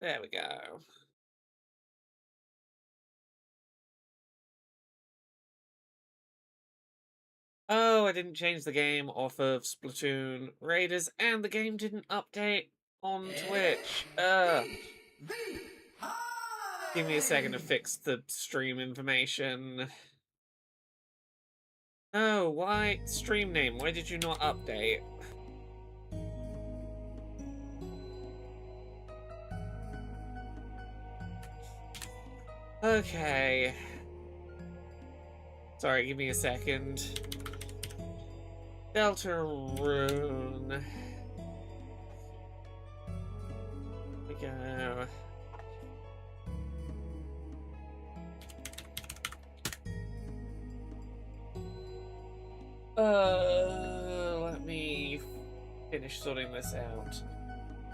There we go. Oh, I didn't change the game off of Splatoon Raiders, and the game didn't update on Twitch. Give me a second to fix the stream information. Oh, why? Stream name, why did you not update? Okay. Sorry, give me a second. Deltarune. There we go. Let me finish sorting this out.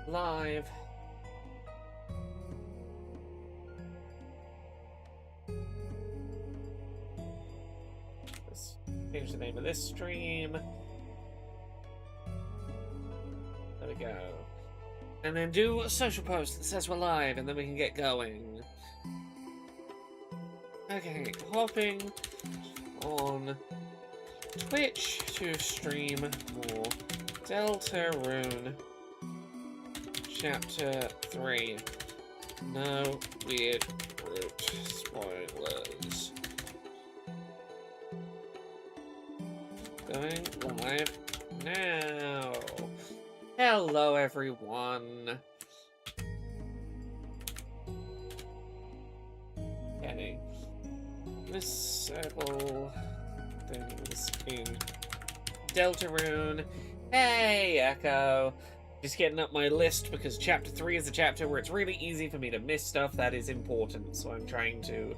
Live. Let's change the name of this stream. There we go. And then do a social post that says we're live, and then we can get going. Okay, hopping on Twitch to stream more Deltarune Chapter 3. No weird root spoilers. Going live now. Hello, everyone. Okay. Disable things in Deltarune. Hey, Echo. Just getting up my list because Chapter 3 is a chapter where it's really easy for me to miss stuff that is important. So I'm trying to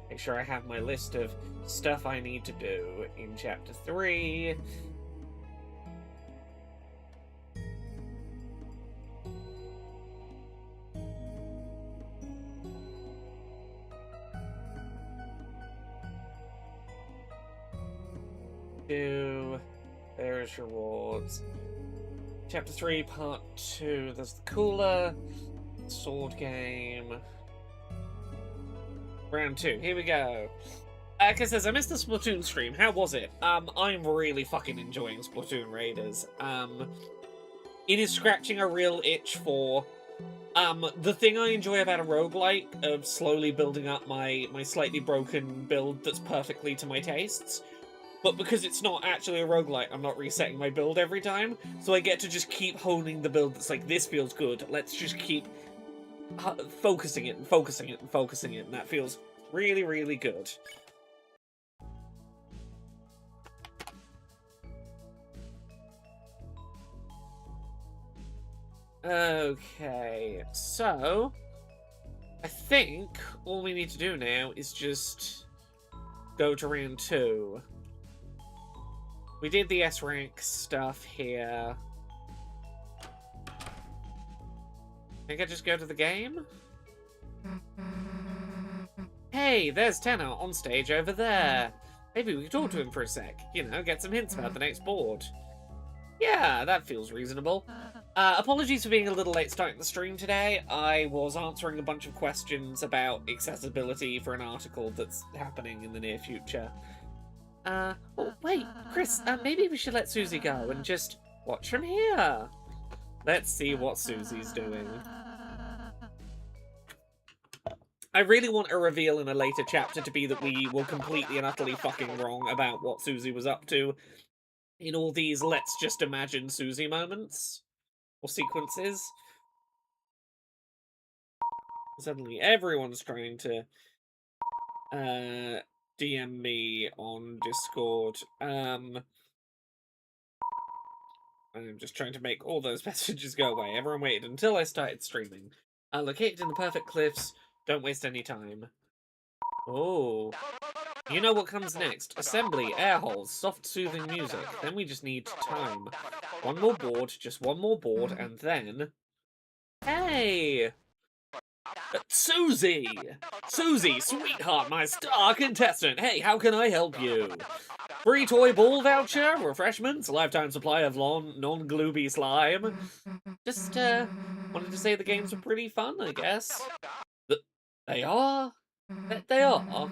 make sure I have my list of stuff I need to do in Chapter 3. There's rewards. Chapter 3, Part 2. There's the cooler. Sword game. Round 2. Here we go. Aka says, I missed the Splatoon stream. How was it? I'm really fucking enjoying Splatoon Raiders. It is scratching a real itch for... the thing I enjoy about a roguelike of slowly building up my slightly broken build that's perfectly to my tastes. But because it's not actually a roguelike, I'm not resetting my build every time, so I get to just keep honing the build that's like, this feels good, let's just keep focusing it and focusing it and focusing it, and that feels really, really good. Okay, so I think all we need to do now is just go to round 2. We did the S rank stuff here. I think I just go to the game? Hey, there's Tenor on stage over there. Maybe we could talk to him for a sec. You know, get some hints about the next board. Yeah, that feels reasonable. Apologies for being a little late starting the stream today. I was answering a bunch of questions about accessibility for an article that's happening in the near future. Oh, wait, Chris, maybe we should let Susie go and just watch from here. Let's see what Susie's doing. I really want a reveal in a later chapter to be that we were completely and utterly fucking wrong about what Susie was up to in all these let's just imagine Susie moments or sequences. Suddenly everyone's trying to DM me on Discord. I'm just trying to make all those messages go away. Everyone waited until I started streaming. Located in the perfect cliffs. Don't waste any time. Oh. You know what comes next. Assembly, air holes, soft soothing music. Then we just need time. One more board, just one more board, and then... Hey! Susie! Susie, sweetheart, my star contestant! Hey, how can I help you? Free toy ball voucher, refreshments, lifetime supply of non-glooby slime. Just wanted to say the games are pretty fun, I guess. Th- They are. They are.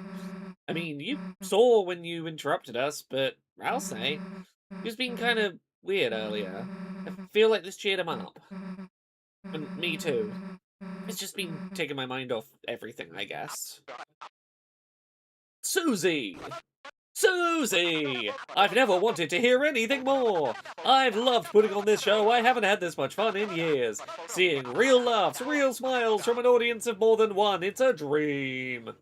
I mean, you saw when you interrupted us, but I'll say, he was being kind of weird earlier. I feel like this cheered him up. And me too. It's just been taking my mind off everything, I guess. Susie! Susie! I've never wanted to hear anything more. I've loved putting on this show. I haven't had this much fun in years. Seeing real laughs, real smiles from an audience of more than one. It's a dream.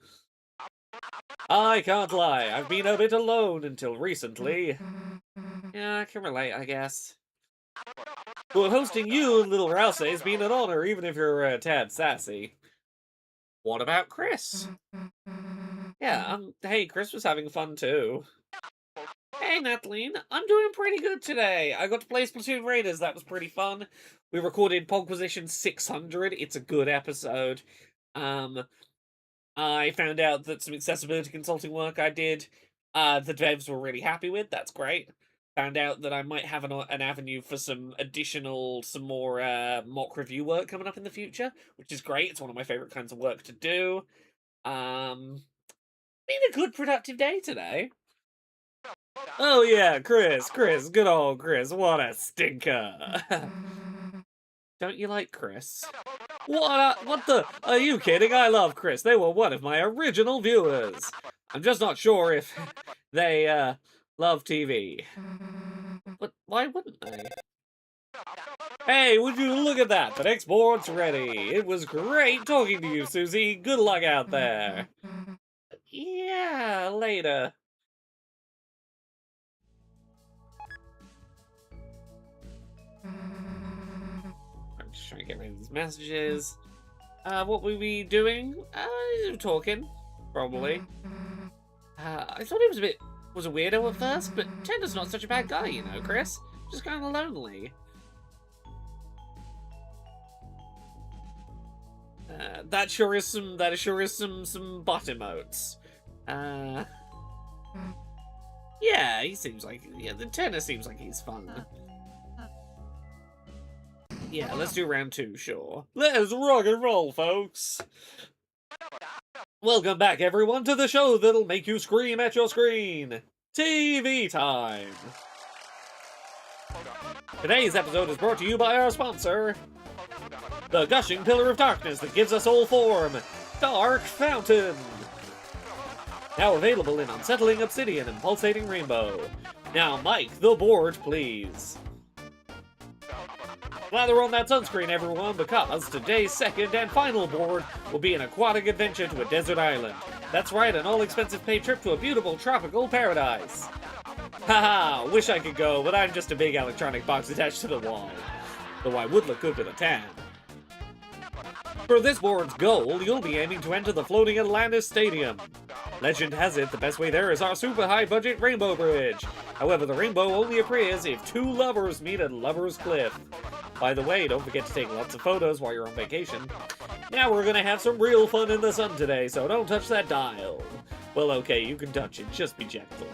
I can't lie. I've been a bit alone until recently. Yeah, I can relate, I guess. But hosting you, Little Rouse, has been an honor, even if you're a tad sassy. What about Chris? Yeah, hey, Chris was having fun too. Hey, Natalie, I'm doing pretty good today. I got to play Splatoon Raiders, that was pretty fun. We recorded Pogquisition 600, it's a good episode. I found out that some accessibility consulting work I did, the devs were really happy with, that's great. Found out that I might have an avenue for some more mock review work coming up in the future, which is great, it's one of my favourite kinds of work to do. Been a good productive day today. Oh yeah, Chris, good old Chris, what a stinker. Don't you like Chris? What the? Are you kidding? I love Chris. They were one of my original viewers. I'm just not sure if they, love TV. But why wouldn't they? Hey, would you look at that? The next board's ready. It was great talking to you, Susie. Good luck out there. Yeah, later. I'm just trying to get rid of these messages. What were we doing? Talking, probably. I thought he was a weirdo at first, but Tender's not such a bad guy, you know, Chris. Just kind of lonely. That sure is some butt emotes. Yeah, the Tender seems like he's fun. Yeah, let's do round 2, sure. Let's rock and roll, folks! Welcome back, everyone, to the show that'll make you scream at your screen! TV time! Today's episode is brought to you by our sponsor, the gushing pillar of darkness that gives us all form, Dark Fountain! Now available in unsettling obsidian and pulsating rainbow. Now, Mike, the board, please. Lather on that sunscreen, everyone, because today's second and final board will be an aquatic adventure to a desert island. That's right, an all-expensive paid trip to a beautiful tropical paradise. Haha, wish I could go, but I'm just a big electronic box attached to the wall. Though I would look good with a tan. For this board's goal, you'll be aiming to enter the floating Atlantis Stadium. Legend has it the best way there is our super high-budget Rainbow Bridge. However, the rainbow only appears if 2 lovers meet at Lover's Cliff. By the way, don't forget to take lots of photos while you're on vacation. Now we're gonna have some real fun in the sun today, so don't touch that dial. Well, okay, you can touch it, just be gentle.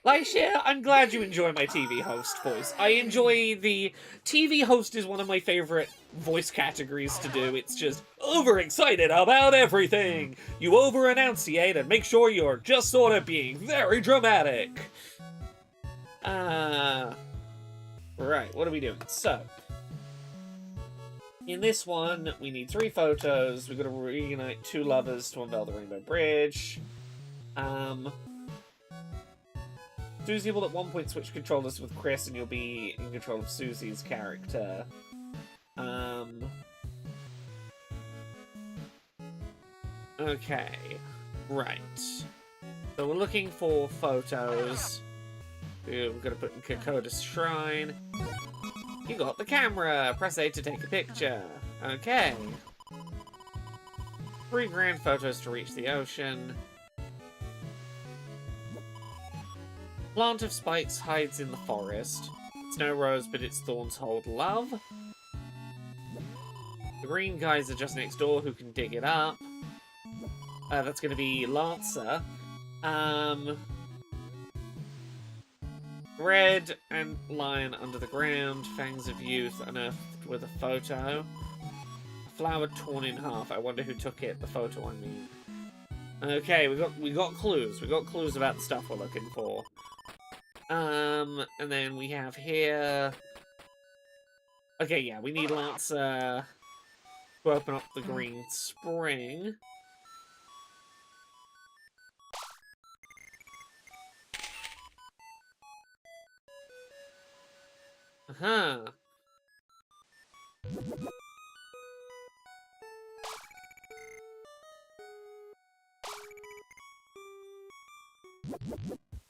Laisha, I'm glad you enjoy my TV host voice. I enjoy the... TV host is one of my favorite voice categories to do. It's just overexcited about everything. You over-enunciate and make sure you're just sort of being very dramatic. Right, what are we doing? So, in this one, we need 3 photos. We've got to reunite 2 lovers to unveil the Rainbow Bridge. Susie will at one point switch controllers with Chris, and you'll be in control of Susie's character. Okay. Right. So we're looking for photos. We're gonna put in Kokoda's shrine. You got the camera! Press A to take a picture. Okay. 3 grand photos to reach the ocean. Plant of spikes hides in the forest. It's no rose, but its thorns hold love. The green guys are just next door who can dig it up. That's gonna be Lancer. Red and lion under the ground. Fangs of youth unearthed left with a photo. A flower torn in half. I wonder who took it. The photo, I mean. Okay, we got clues. We got clues about the stuff we're looking for. And then we have here. Okay, yeah, we need Lancer to open up the green spring. Uh-huh.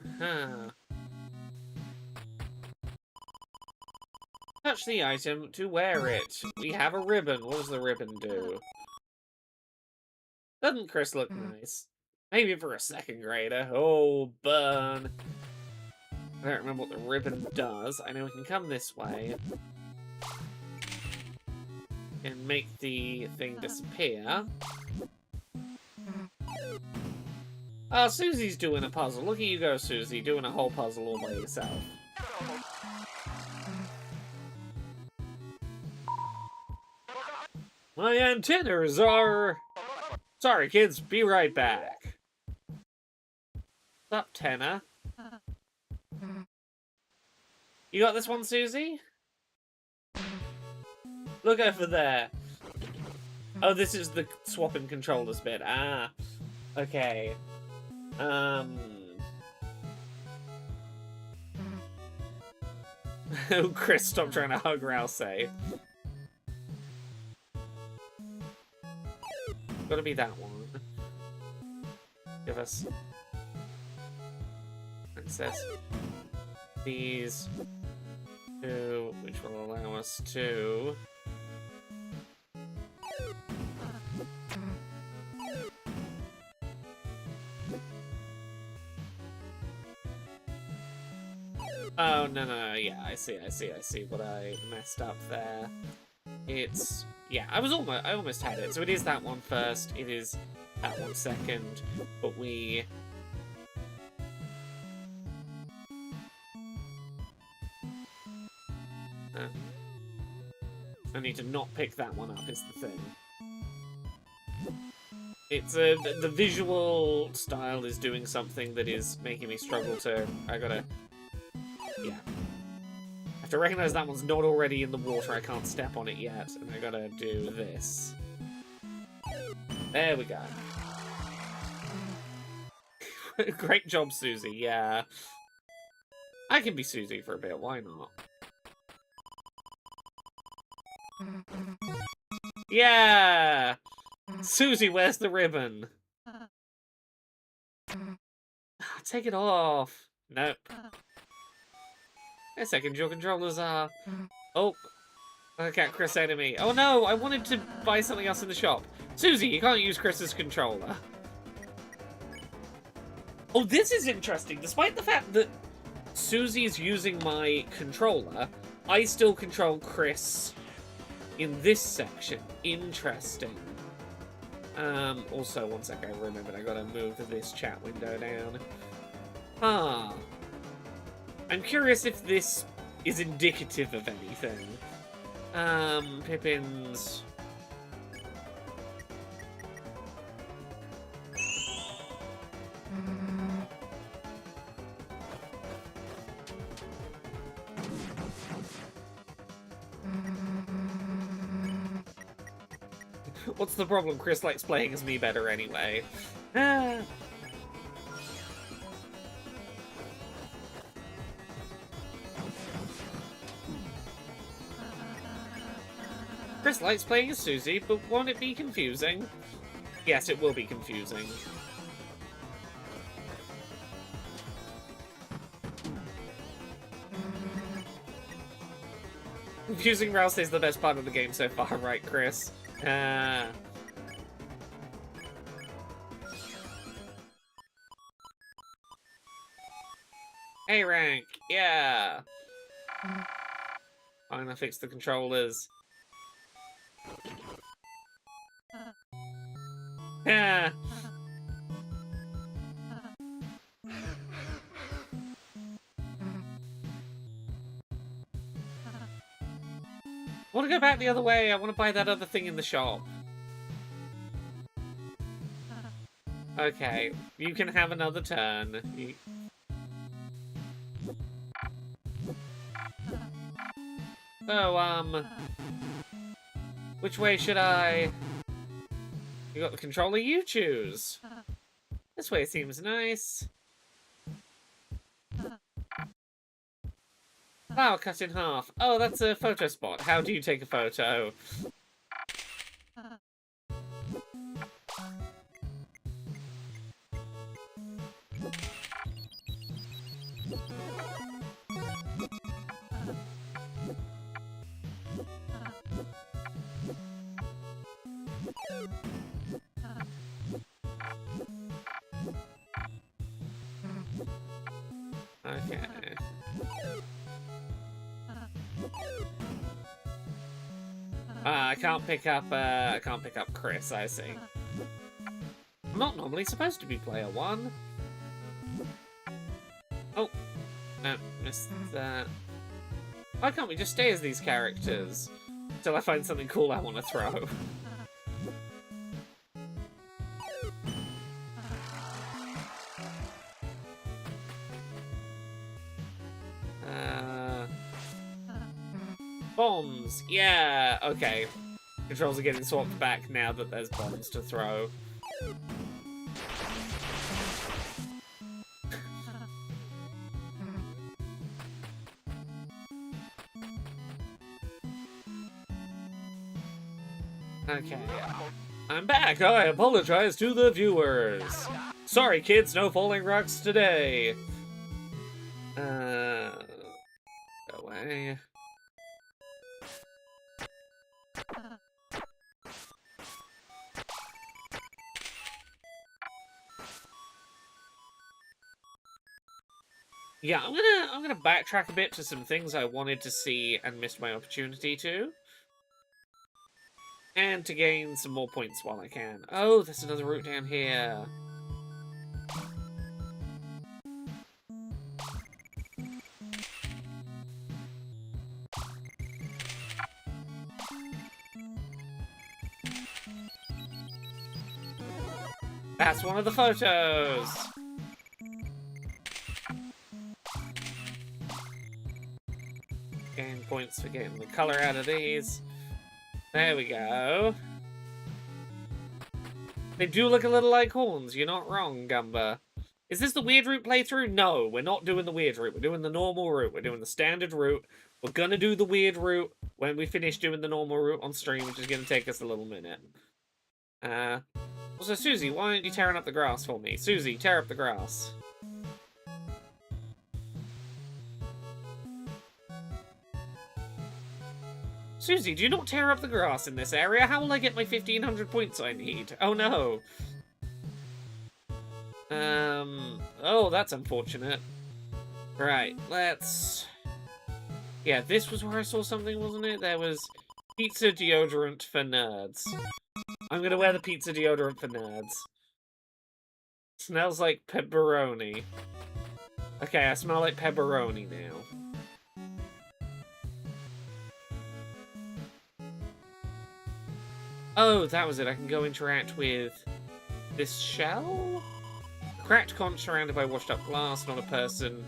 Uh-huh. Touch the item to wear it. We have a ribbon. What does the ribbon do? Doesn't Chris look nice? Maybe for a second grader. Oh, burn. I don't remember what the ribbon does. I know we can come this way. And make the thing disappear. Oh, Susie's doing a puzzle. Look at you go, Susie, doing a whole puzzle all by yourself. My antennas are... Sorry, kids. Be right back. What's up, Tenor? You got this one, Susie? Look over there. Oh, this is the swapping controllers bit. Ah. Okay. Oh, Chris, stop trying to hug Rouse. Gotta be that one. Give us access these two, which will allow us to oh no, yeah, I see what I messed up there. It's yeah, I almost had it. So it is that one first, it is that one second, but we I need to not pick that one up is the thing. It's the visual style is doing something that is making me struggle to yeah. I have to recognize that one's not already in the water, I can't step on it yet, and I gotta do this. There we go. Great job, Susie, yeah. I can be Susie for a bit, why not? Yeah! Susie, where's the ribbon? Take it off. Nope. Wait a second, your controllers are... Oh. Look at Chris say to me. Oh no, I wanted to buy something else in the shop. Susie, you can't use Chris's controller. Oh, this is interesting. Despite the fact that Susie's using my controller, I still control Chris in this section. Interesting. Also, one second, I remembered I gotta move this chat window down. Huh. I'm curious if this is indicative of anything. Pippin's... What's the problem? Chris likes playing as me better anyway. Ah. Chris likes playing as Susie, but won't it be confusing? Yes, it will be confusing. Confusing Rouse is the best part of the game so far, right, Chris? A rank, yeah. Fine, I fixed the controllers. Yeah. I want to go back the other way. I want to buy that other thing in the shop. Okay, you can have another turn. So, which way should I... You got the controller, you choose. This way seems nice. Flower cut in half. Oh, that's a photo spot. How do you take a photo? Okay. I can't pick up Chris, I see. I'm not normally supposed to be player 1. Oh. No, missed that. Why can't we just stay as these characters? Until I find something cool I want to throw. Bombs! Yeah! Okay. Controls are getting swapped back now that there's bombs to throw. Okay. I'm back! I apologize to the viewers! Sorry kids, no falling rocks today! Go away. Yeah, I'm gonna backtrack a bit to some things I wanted to see and missed my opportunity to. And to gain some more points while I can. Oh, there's another route down here. That's one of the photos! Gain points for getting the colour out of these. There we go. They do look a little like horns, you're not wrong, Gumba. Is this the weird route playthrough? No, we're not doing the weird route. We're doing the normal route. We're doing the standard route. We're gonna do the weird route when we finish doing the normal route on stream, which is gonna take us a little minute. Also, Susie, why aren't you tearing up the grass for me? Susie, tear up the grass. Susie, do you not tear up the grass in this area? How will I get my 1500 points I need? Oh no. Oh, that's unfortunate. Right, let's... Yeah, this was where I saw something, wasn't it? There was pizza deodorant for nerds. I'm gonna wear the pizza deodorant for nerds. Smells like pepperoni. Okay, I smell like pepperoni now. Oh, that was it. I can go interact with this shell? Cracked conch surrounded by washed up glass, not a person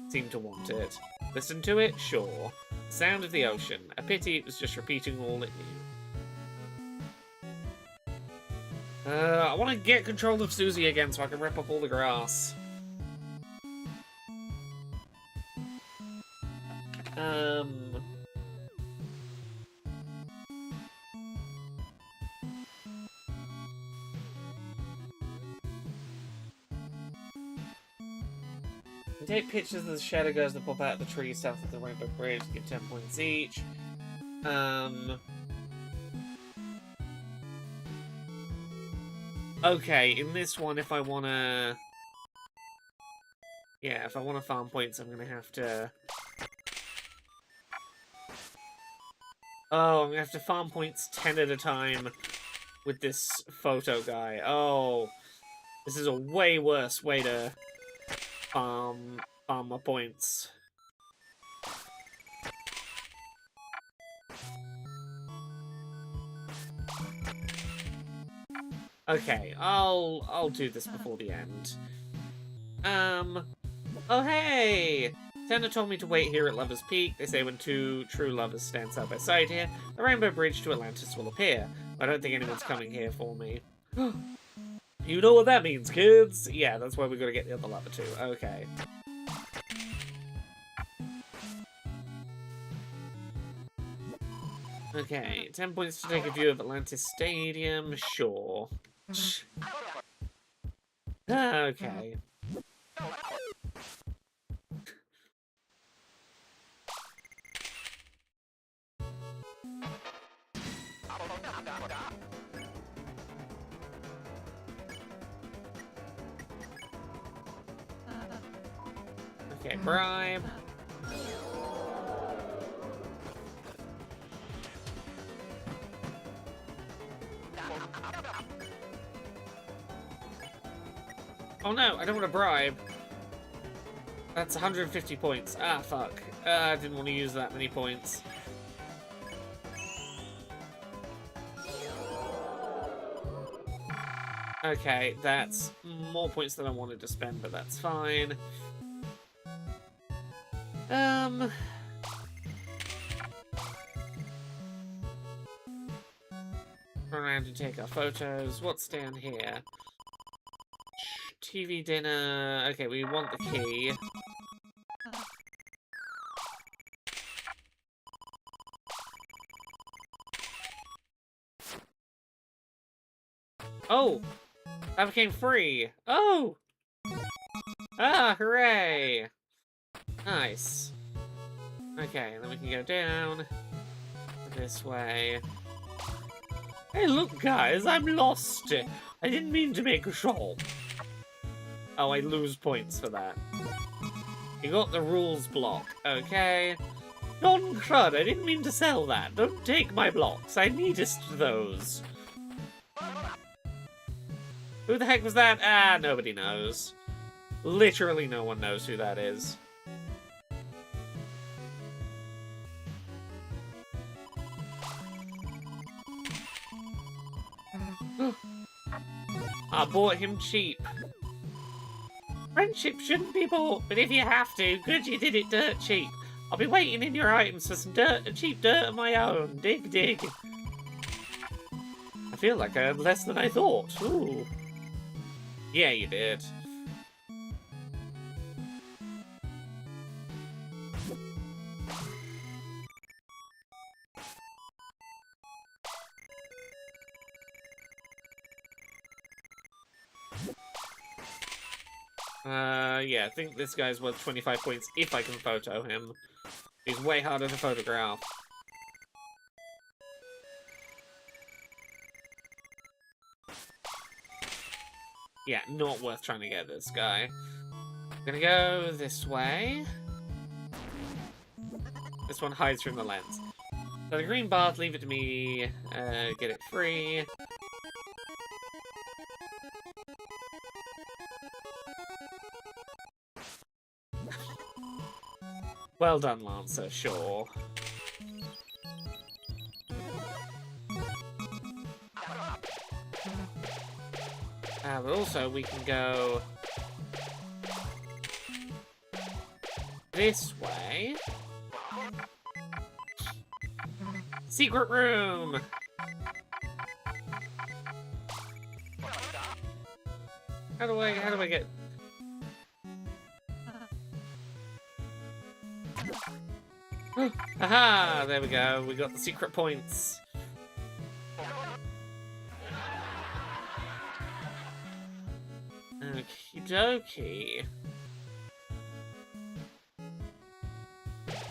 seemed to want it. Listen to it? Sure. Sound of the ocean. A pity it was just repeating all it knew. I want to get control of Susie again so I can rip up all the grass. Take pictures of the shadow girls that pop out of the tree south of the Rainbow Bridge, give 10 points each. Okay, in this one, if I wanna... Yeah, if I wanna farm points, I'm gonna have to... Oh, I'm gonna have to farm points 10 at a time with this photo guy. Oh, this is a way worse way to farm my points. Okay, I'll do this before the end. Oh hey! Santa told me to wait here at Lover's Peak. They say when two true lovers stand side by side here, the rainbow bridge to Atlantis will appear. I don't think anyone's coming here for me. You know what that means, kids? Yeah, that's why we gotta get the other lover too. Okay. Okay, 10 points to take a view of Atlantis Stadium. Sure. Okay. Okay, bribe. Oh no, I don't want to bribe. That's 150 points. Ah, fuck. I didn't want to use that many points. Okay, that's more points than I wanted to spend, but that's fine. Run around and take our photos. What's down here? TV dinner. Okay, we want the key. Oh! That became free! Oh! Ah, hooray! Nice. Okay, then we can go down this way. Hey, look, guys, I'm lost. I didn't mean to make a shop. Oh, I lose points for that. You got the rules block. Okay. Non-crud, I didn't mean to sell that. Don't take my blocks. I needed those. Who the heck was that? Ah, nobody knows. Literally no one knows who that is. I bought him cheap. Friendship shouldn't be bought, but if you have to, good you did it dirt cheap. I'll be waiting in your items for some cheap dirt of my own. Dig, dig. I feel like I had less than I thought. Ooh. Yeah, you did. Yeah, I think this guy's worth 25 points if I can photo him. He's way harder to photograph. Yeah, not worth trying to get this guy. I'm gonna go this way. This one hides from the lens. So the green bath, leave it to me. Get it free. Well done, Lancer, sure. But also we can go this way. Secret room! How do I get... Aha! There we go. We got the secret points. Okie dokie.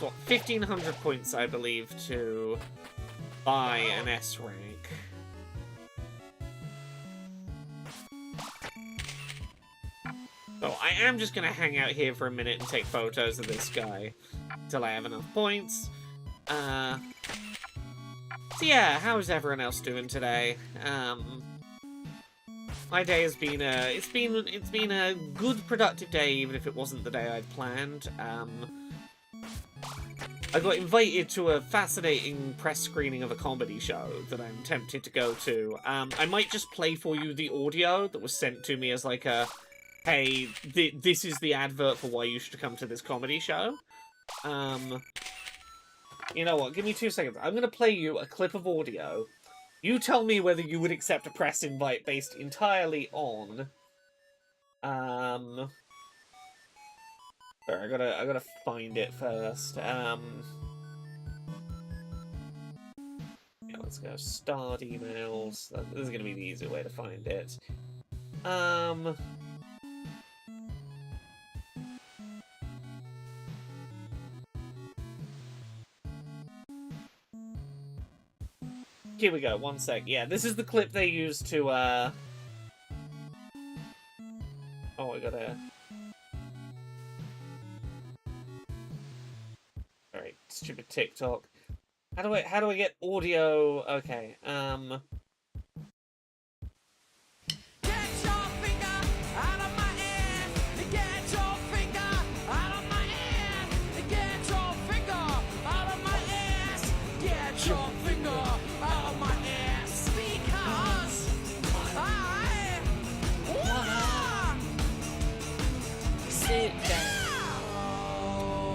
Got 1,500 points, I believe, to buy an S rank. So I am just going to hang out here for a minute and take photos of this guy until I have enough points. So yeah, how's everyone else doing today? My day has been it's been a good productive day, even if it wasn't the day I'd planned. I got invited to a fascinating press screening of a comedy show that I'm tempted to go to. I might just play for you the audio that was sent to me as like a, hey, this is the advert for why you should come to this comedy show. You know what? Give me 2 seconds. I'm going to play you a clip of audio. You tell me whether you would accept a press invite based entirely on... Sorry, I gotta find it first. Yeah, let's go start emails. This is gonna be the easier way to find it. Here we go, 1 sec. Yeah, this is the clip they used to, Oh, I gotta... Alright, stupid TikTok. How do I get audio? Okay,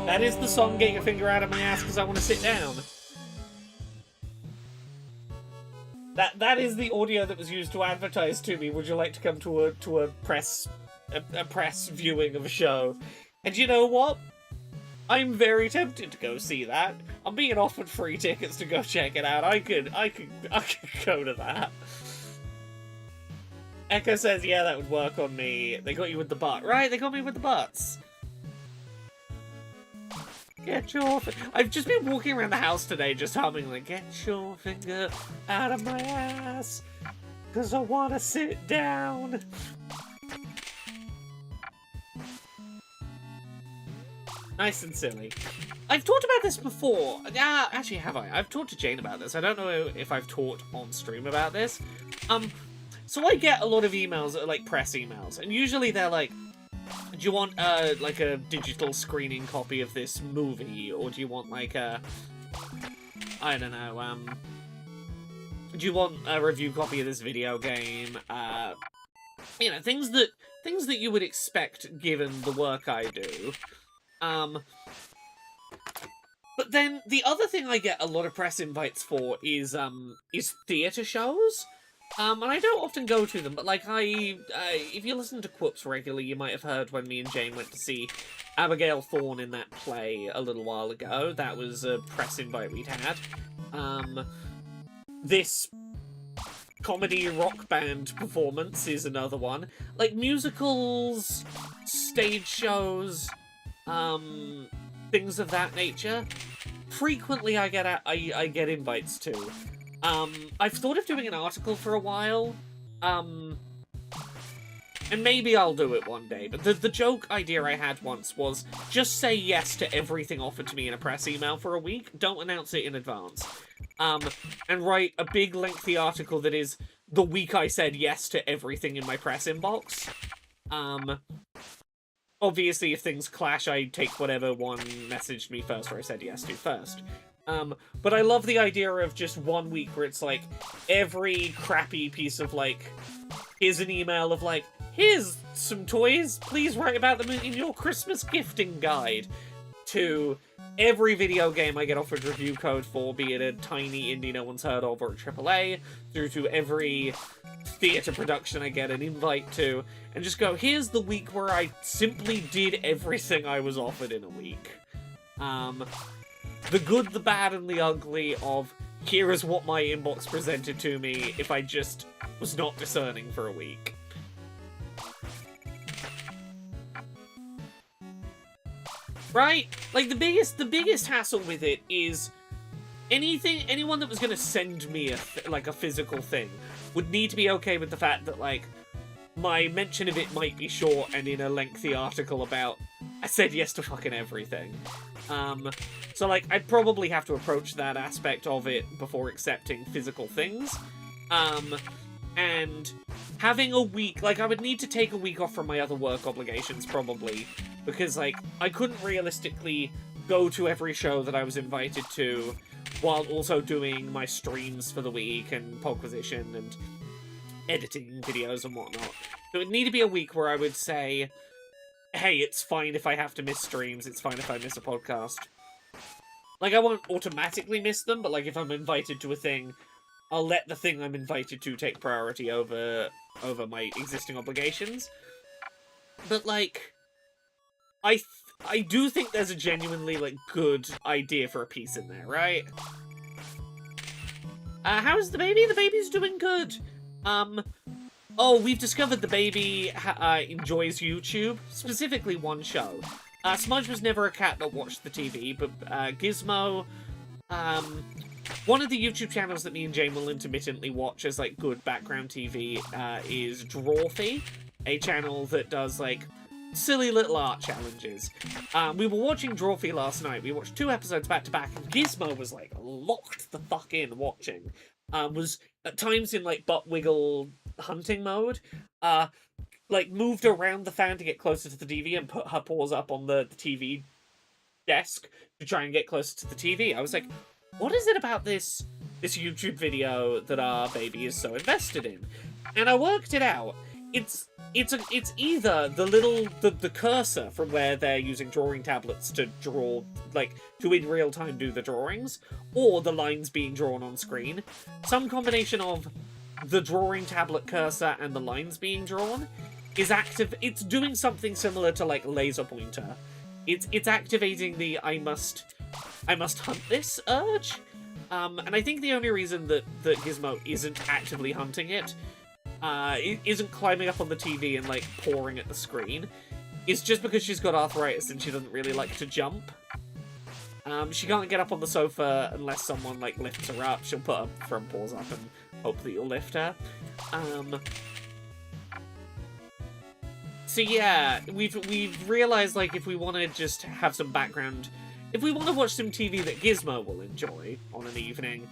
That is the song "Get Your Finger Out of My Ass" because I want to sit down. That is the audio that was used to advertise to me. Would you like to come to a press viewing of a show? And you know what? I'm very tempted to go see that. I'm being offered free tickets to go check it out. I could go to that. Echo says, yeah, that would work on me. They got you with the butt. Right, they got me with the butts. Get your... I've just been walking around the house today just humming like, get your finger out of my ass, cause I wanna sit down. Nice and silly. I've talked about this before. Actually, have I? I've talked to Jane about this. I don't know if I've talked on stream about this. So I get a lot of emails that are like press emails, and usually they're like, do you want like a digital screening copy of this movie, or do you want like a, I don't know, do you want a review copy of this video game? You know, things that you would expect given the work I do. But then the other thing I get a lot of press invites for is theatre shows. And I don't often go to them, but like if you listen to Quoops regularly, you might have heard when me and Jane went to see Abigail Thorne in that play a little while ago. That was a press invite we'd had. This comedy rock band performance is another one. Like musicals, stage shows, things of that nature. Frequently I get invites to. I've thought of doing an article for a while, and maybe I'll do it one day, but the joke idea I had once was just say yes to everything offered to me in a press email for a week, don't announce it in advance, and write a big lengthy article that is the week I said yes to everything in my press inbox. Obviously if things clash, I take whatever one messaged me first or I said yes to first. But I love the idea of just 1 week where it's like, every crappy piece of like, here's an email of like, here's some toys, please write about them in your Christmas gifting guide, to every video game I get offered review code for, be it a tiny indie no one's heard of or a AAA, through to every theatre production I get an invite to, and just go, here's the week where I simply did everything I was offered in a week. The good, the bad, and the ugly of, here is what my inbox presented to me if I just was not discerning for a week. Right? Like, the biggest hassle with it is anyone that was going to send me a physical thing would need to be okay with the fact that, like, my mention of it might be short and in a lengthy article about, I said yes to fucking everything. So, like, I'd probably have to approach that aspect of it before accepting physical things. And having a week, like, I would need to take a week off from my other work obligations, probably, because, like, I couldn't realistically go to every show that I was invited to, while also doing my streams for the week and Pogquisition and editing videos and whatnot. So it'd need to be a week where I would say, hey, it's fine if I have to miss streams, it's fine if I miss a podcast. Like, I won't automatically miss them, but, like, if I'm invited to a thing, I'll let the thing I'm invited to take priority over my existing obligations. But, like, I do think there's a genuinely, like, good idea for a piece in there, right? How's the baby? The baby's doing good. Oh, we've discovered the baby enjoys YouTube, specifically one show. Smudge was never a cat that watched the TV, but Gizmo, one of the YouTube channels that me and Jane will intermittently watch as, like, good background TV is Drawfee, a channel that does, like, silly little art challenges. We were watching Drawfee last night. We watched 2 episodes back to back, and Gizmo was, like, locked the fuck in watching. Was at times in, like, butt wiggle hunting mode. Like, moved around the fan to get closer to the TV and put her paws up on the TV desk to try and get closer to the TV. I was like, what is it about this YouTube video that our baby is so invested in? And I worked it out. It's either the cursor from where they're using drawing tablets to draw, like, to in real time do the drawings, or the lines being drawn on screen. Some combination of the drawing tablet cursor and the lines being drawn is active. It's doing something similar to, like, laser pointer. It's activating the I must hunt this urge. And I think the only reason that Gizmo isn't actively hunting it isn't climbing up on the TV and, like, pawing at the screen, is just because she's got arthritis and she doesn't really like to jump. She can't get up on the sofa unless someone, like, lifts her up. She'll put her front paws up and hope that you'll lift her. So yeah, we've realised, like, if we want to just have some background, if we want to watch some TV that Gizmo will enjoy on an evening,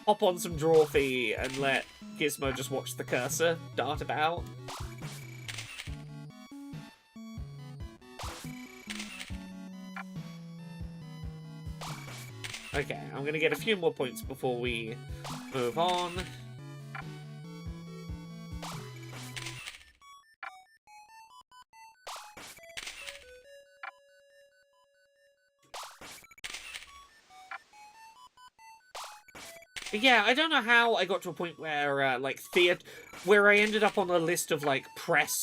hop on some Drawfee and let Gizmo just watch the cursor dart about. Okay, I'm gonna get a few more points before we move on. But yeah, I don't know how I got to a point where, like, where I ended up on a list of, like, press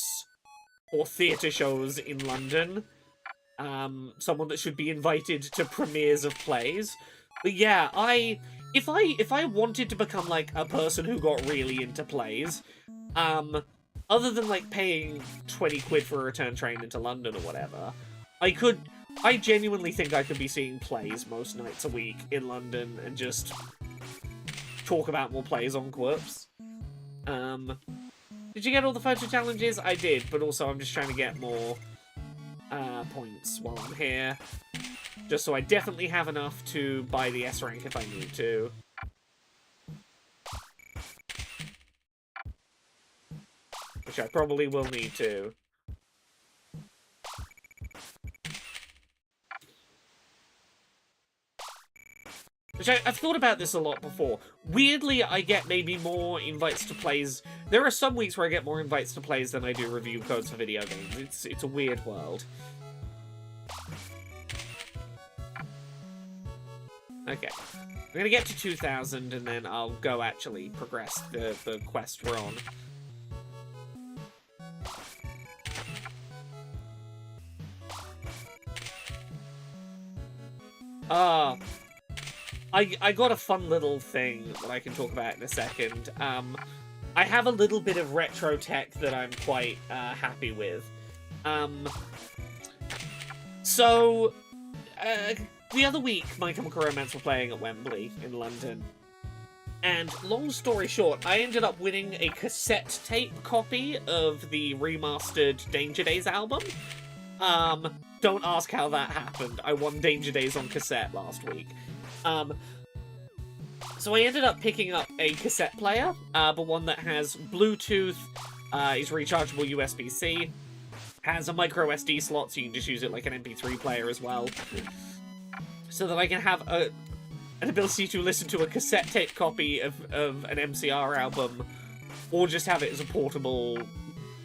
or theatre shows in London. Someone that should be invited to premieres of plays. But yeah, if I wanted to become, like, a person who got really into plays, other than, like, paying 20 quid for a return train into London or whatever, I genuinely think I could be seeing plays most nights a week in London and just talk about more plays on Quirps. Did you get all the photo challenges? I did, but also I'm just trying to get more points while I'm here. Just so I definitely have enough to buy the S rank if I need to. Which I probably will need to. Which I've thought about this a lot before. Weirdly, I get maybe more invites to plays. There are some weeks where I get more invites to plays than I do review codes for video games. It's a weird world. Okay. I'm gonna get to 2,000 and then I'll go actually progress the quest we're on. I got a fun little thing that I can talk about in a second. I have a little bit of retro tech that I'm quite happy with. The other week, My Chemical Romance were playing at Wembley in London. And long story short, I ended up winning a cassette tape copy of the remastered Danger Days album. Don't ask how that happened. I won Danger Days on cassette last week. So I ended up picking up a cassette player, but one that has Bluetooth, is rechargeable USB-C, has a micro SD slot, so you can just use it like an MP3 player as well. so that I can have an ability to listen to a cassette tape copy of an MCR album, or just have it as a portable,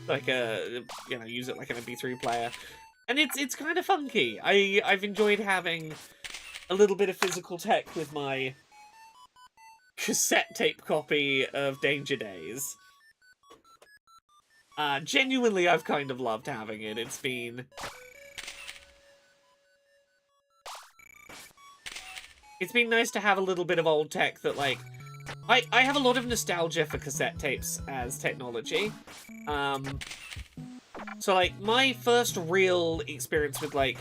like use it like an MP3 player. And it's kind of funky. I've enjoyed having a little bit of physical tech with my cassette tape copy of Danger Days. Genuinely, I've kind of loved having it. It's been nice to have a little bit of old tech that, like, I have a lot of nostalgia for cassette tapes as technology. So, like, my first real experience with, like,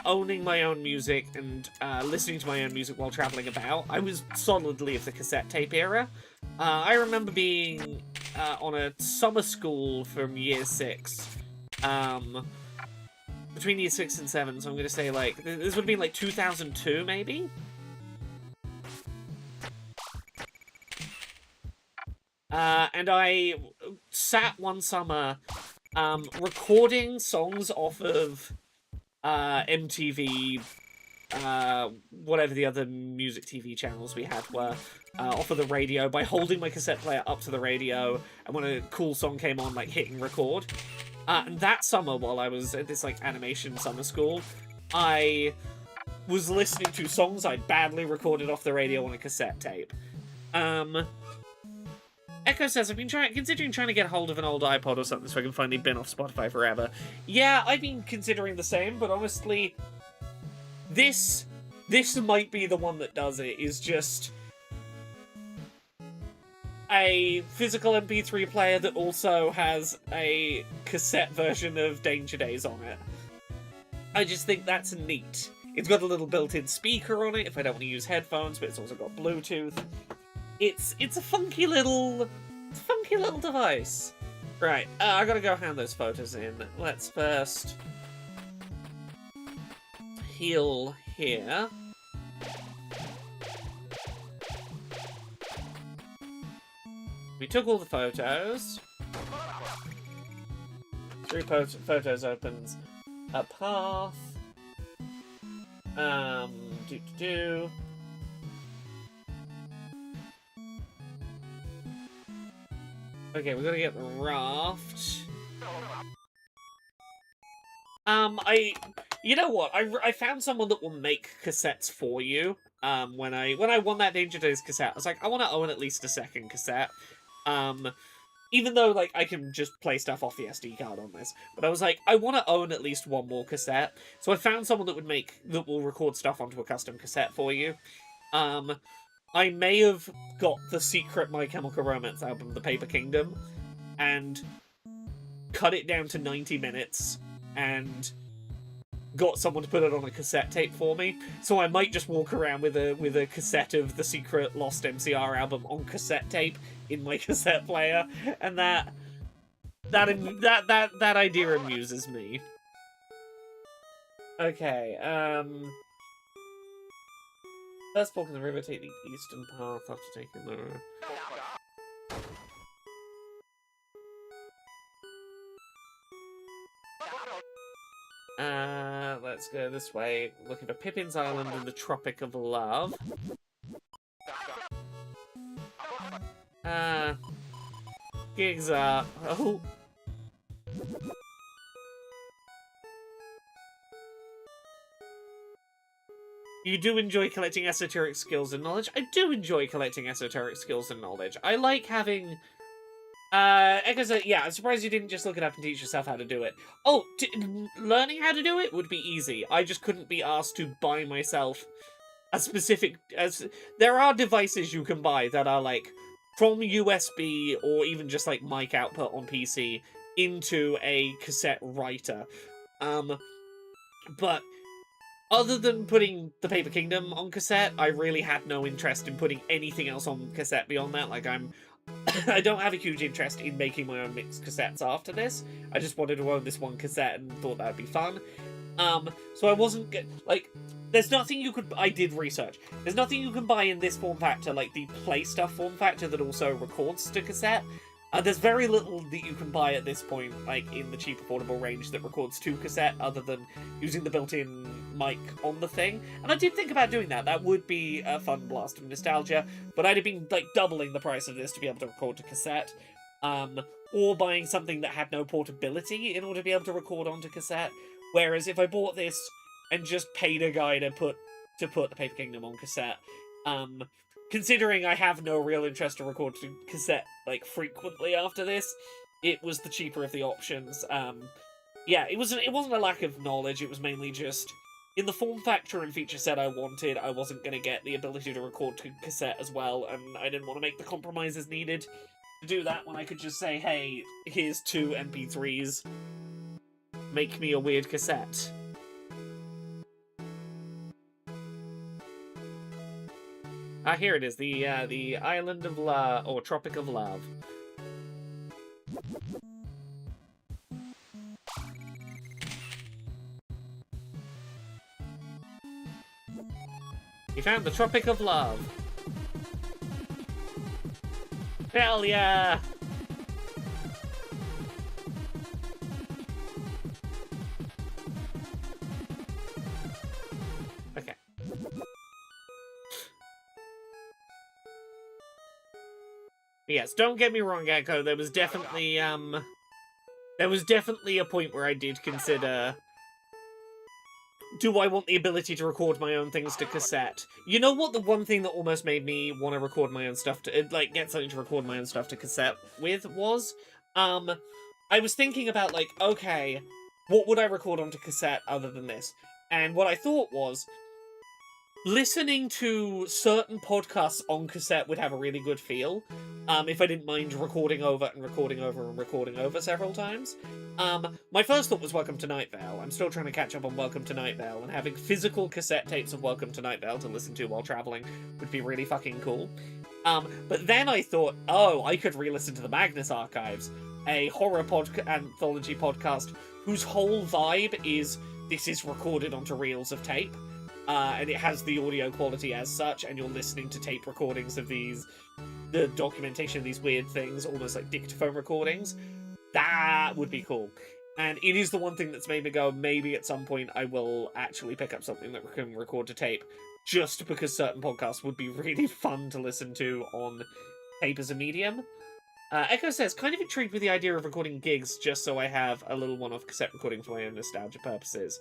owning my own music and listening to my own music while traveling about, I was solidly of the cassette tape era. I remember being on a summer school from year 6, between year 6 and 7, so I'm gonna say, like, this would have been, like, 2002, maybe? And I sat one summer, recording songs off of, MTV, whatever the other music TV channels we had were, off of the radio by holding my cassette player up to the radio, and when a cool song came on, like, hitting record. And that summer, while I was at this, like, animation summer school, I was listening to songs I'd badly recorded off the radio on a cassette tape. Echo says, I've been considering trying to get hold of an old iPod or something so I can finally bin off Spotify forever. Yeah, I've been considering the same, but honestly, this might be the one that does it, is just a physical MP3 player that also has a cassette version of Danger Days on it. I just think that's neat. It's got a little built-in speaker on it if I don't want to use headphones, but it's also got Bluetooth. It's a funky little device. Right, I gotta go hand those photos in. Let's first heal here. We took all the photos. 3 photos opens a path. Okay, we gotta get the raft. You know what? I found someone that will make cassettes for you. When I won that Danger Days cassette, I was like, I want to own at least a second cassette. Even though, like, I can just play stuff off the SD card on this, but I was like, I want to own at least one more cassette. So I found someone that will record stuff onto a custom cassette for you. I may have got the secret My Chemical Romance album, The Paper Kingdom, and cut it down to 90 minutes, and got someone to put it on a cassette tape for me. So I might just walk around with a cassette of the secret Lost MCR album on cassette tape in my cassette player, and that idea amuses me. Okay, first walk in the river, take the eastern path after taking the... Let's go this way, looking for Pippin's Island in the Tropic of Love. Gigs are... Oh! You do enjoy collecting esoteric skills and knowledge? I do enjoy collecting esoteric skills and knowledge. I like having... Echoes, yeah, I'm surprised you didn't just look it up and teach yourself how to do it. Oh, learning how to do it would be easy. I just couldn't be asked to buy myself a specific... There are devices you can buy that are, like, from USB or even just, like, mic output on PC into a cassette writer. But other than putting The Paper Kingdom on cassette, I really had no interest in putting anything else on cassette beyond that. Like, I don't have a huge interest in making my own mixed cassettes after this. I just wanted to own this one cassette and thought that would be fun. So I wasn't... Like, there's nothing you could... I did research. There's nothing you can buy in this form factor, like the Play Stuff form factor that also records to cassette. There's very little that you can buy at this point, like in the cheap affordable range, that records to cassette, other than using the built-in mic on the thing. And I did think about doing that. That would be a fun blast of nostalgia, but I'd have been like doubling the price of this to be able to record to cassette. Or buying something that had no portability in order to be able to record onto cassette. Whereas if I bought this and just paid a guy to put the Paper Kingdom on cassette, considering I have no real interest to record to cassette like frequently after this, it was the cheaper of the options. Yeah, it wasn't a lack of knowledge. It was mainly just in the form factor and feature set I wanted, I wasn't going to get the ability to record to cassette as well, and I didn't want to make the compromises needed to do that when I could just say, hey, here's 2 MP3s. Make me a weird cassette. Here it is, the Island of Love, or Tropic of Love. You found the Tropic of Love. Hell yeah! Okay. Yes, don't get me wrong, Echo. There was definitely a point where I did consider, do I want the ability to record my own things to cassette? You know what, the one thing that almost made me want to record my own stuff to, like, get something to record my own stuff to cassette with was, I was thinking about, like, okay, what would I record onto cassette other than this? And what I thought was, listening to certain podcasts on cassette would have a really good feel, if I didn't mind recording over and recording over and recording over several times. My first thought was Welcome to Night Vale. I'm still trying to catch up on Welcome to Night Vale, and having physical cassette tapes of Welcome to Night Vale to listen to while traveling would be really fucking cool. But then I thought, oh, I could re-listen to the Magnus Archives, a horror anthology podcast whose whole vibe is this is recorded onto reels of tape. And it has the audio quality as such, and you're listening to tape recordings of the documentation of these weird things, almost like dictaphone recordings. That would be cool. And it is the one thing that's made me go, maybe at some point I will actually pick up something that can record to tape, just because certain podcasts would be really fun to listen to on tape as a medium. Echo says, kind of intrigued with the idea of recording gigs just so I have a little one-off cassette recording for my own nostalgia purposes.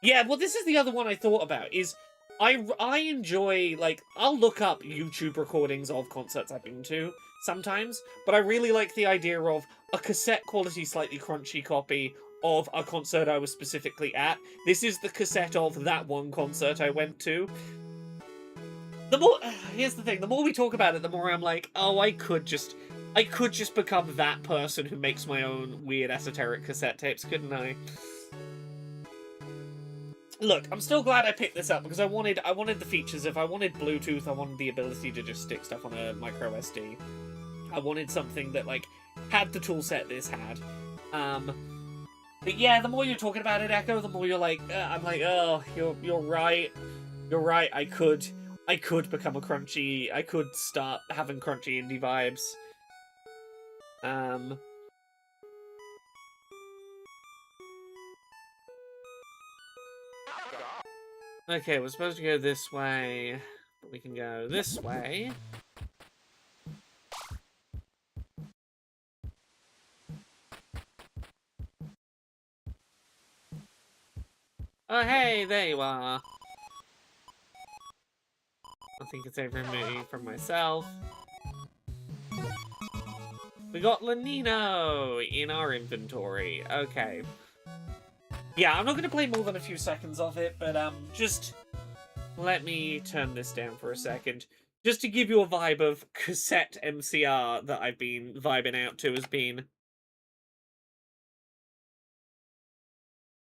Yeah, well, this is the other one I thought about, is I enjoy, like, I'll look up YouTube recordings of concerts I've been to sometimes, but I really like the idea of a cassette quality, slightly crunchy copy of a concert I was specifically at. This is the cassette of that one concert I went to. Here's the thing, the more we talk about it, the more I'm like, oh, I could just become that person who makes my own weird esoteric cassette tapes, couldn't I? Look, I'm still glad I picked this up because I wanted the features. If I wanted Bluetooth, I wanted the ability to just stick stuff on a micro SD. I wanted something that, like, had the tool set this had. But yeah, the more you're talking about it, Echo, the more you're like, I'm like, oh, you're right. You're right. I could become a crunchy. I could start having crunchy indie vibes. Okay, we're supposed to go this way, but we can go this way. Oh, hey, there you are. I think it's over me from myself. We got Lanino in our inventory. Okay. Yeah, I'm not going to play more than a few seconds of it, but just let me turn this down for a second. Just to give you a vibe of cassette MCR that I've been vibing out to has been...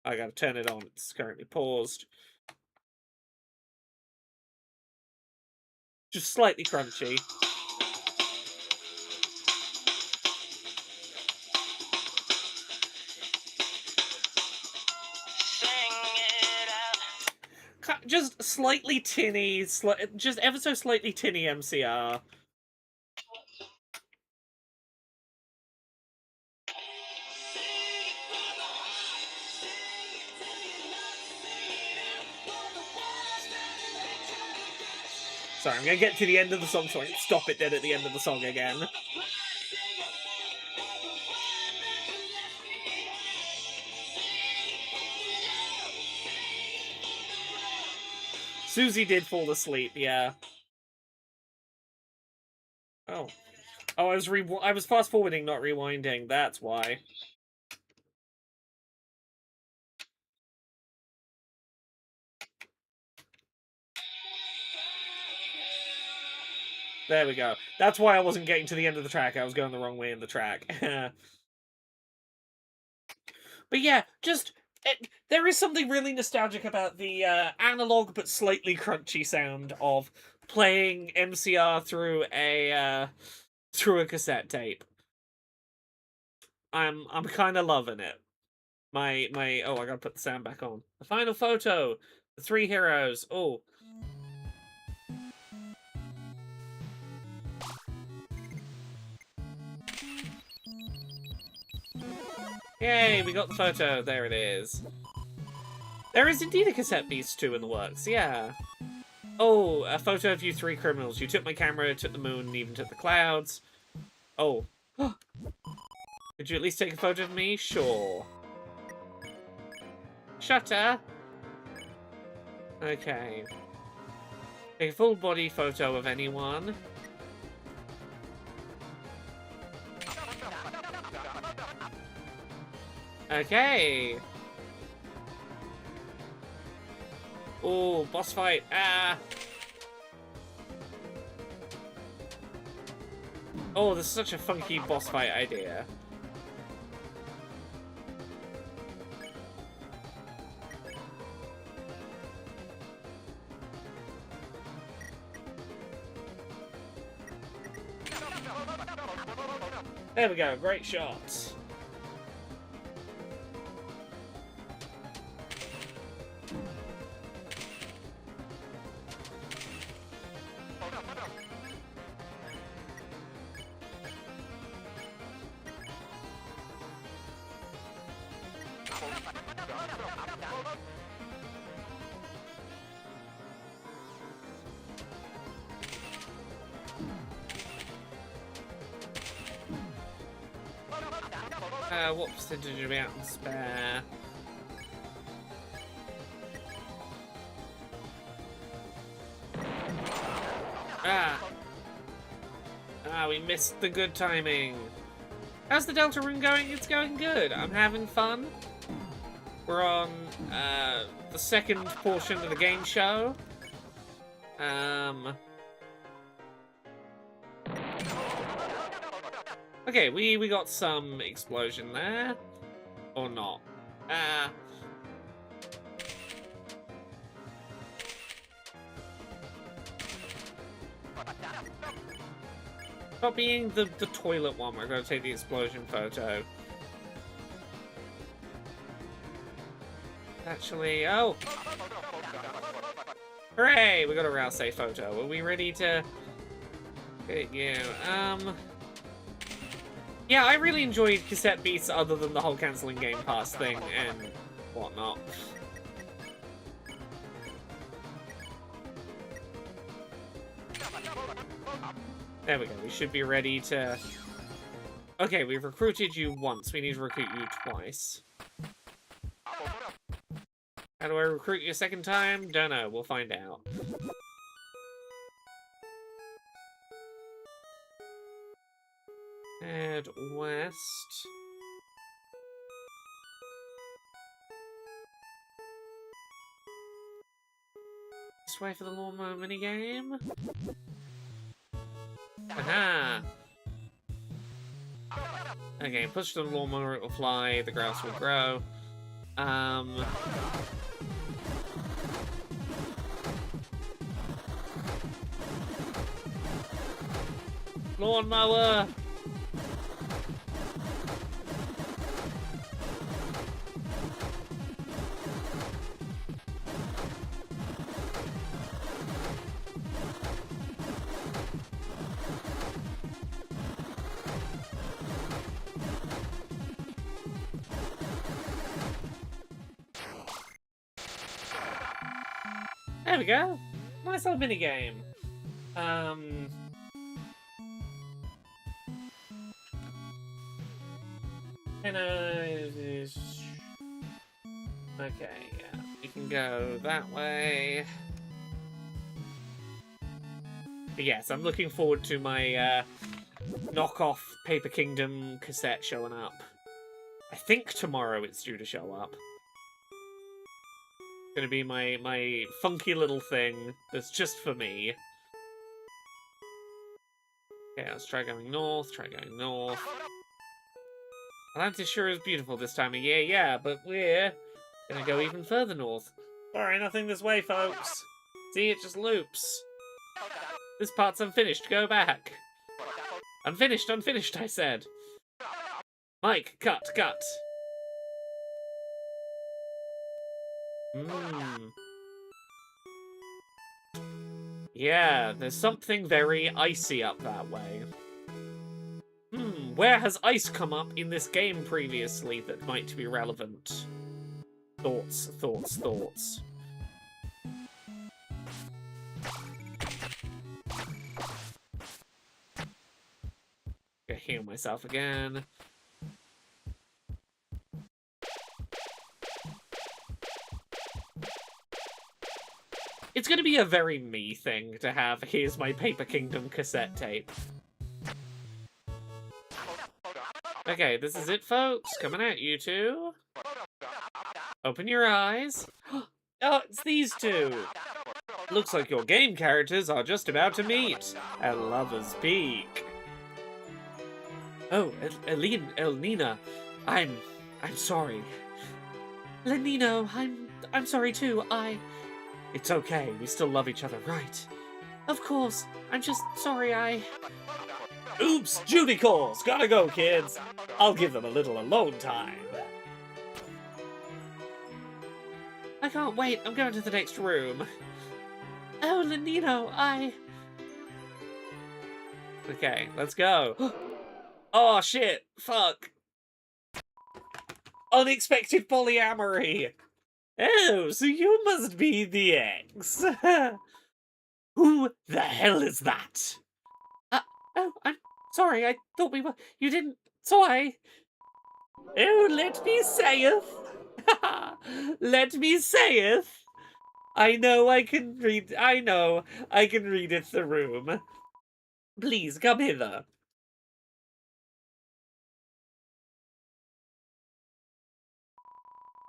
I gotta turn it on, it's currently paused. Just slightly crunchy. Just slightly tinny, just ever so slightly tinny MCR. Sorry, I'm gonna get to the end of the song so I can stop it dead at the end of the song again. Susie did fall asleep, yeah. Oh. Oh, I was fast forwarding, not rewinding. That's why. There we go. That's why I wasn't getting to the end of the track. I was going the wrong way in the track. But yeah, just there is something really nostalgic about the analog but slightly crunchy sound of playing MCR through a cassette tape. I'm kind of loving it. My oh, I gotta put the sound back on. The final photo, the 3 heroes. Oh. Yay, we got the photo. There it is. There is indeed a cassette Beast 2 in the works, yeah. Oh, a photo of you 3 criminals. You took my camera, took the moon, and even took the clouds. Oh. Could you at least take a photo of me? Sure. Shutter. Okay. Take a full body photo of anyone. Okay. Oh, boss fight. Ah. Oh, this is such a funky boss fight idea. There we go, great shot. What percentage are we out in spare? We missed the good timing. How's the Deltarune going? It's going good. I'm having fun. We're on the second portion of the game show. Okay, we got some explosion there. Or not. Stop being the toilet one. We're going to take the explosion photo. Actually, oh! Hooray! We got a Rousey photo. Are we ready to... Yeah, yeah, I really enjoyed cassette beats other than the whole cancelling Game Pass thing and whatnot. There we go, we should be ready to... Okay, we've recruited you once, we need to recruit you twice. How do I recruit you a second time? Don't know, we'll find out. Head west. This way for the lawnmower minigame. Aha! Okay, push the lawnmower, it will fly, the grass will grow. Lawnmower! There we go. Nice little minigame. Um... Okay, yeah. We can go that way. But yes, I'm looking forward to my knockoff Paper Kingdom cassette showing up. I think tomorrow it's due to show up. It's gonna be my funky little thing that's just for me. Okay, let's try going north, Atlantis sure is beautiful this time of year, yeah, but we're gonna go even further north. Sorry, nothing this way, folks. See, it just loops. This part's unfinished, go back. Unfinished, I said. Mike, cut. Yeah, there's something very icy up that way. Where has ice come up in this game previously that might be relevant? Thoughts. Gonna heal myself again. It's gonna be a very me thing to have here's my Paper Kingdom cassette tape. Okay, this is it, folks. Coming at you two. Open your eyes. Oh, it's these two. Looks like your game characters are just about to meet at Lover's Peak. Oh, Elnina, I'm sorry. Lenino, I'm sorry too. It's okay. We still love each other, right? Of course. I'm just sorry. Oops, Judy calls. Gotta go, kids. I'll give them a little alone time. I can't wait. I'm going to the next room. Oh, Lenino, Okay, let's go. Oh, shit. Fuck. Unexpected polyamory. Oh, so you must be the ex. Who the hell is that? Oh, I'm sorry. I thought we were... You didn't... So I... Oh, let me saith. Let me saith. I know I can read it the room. Please, come hither.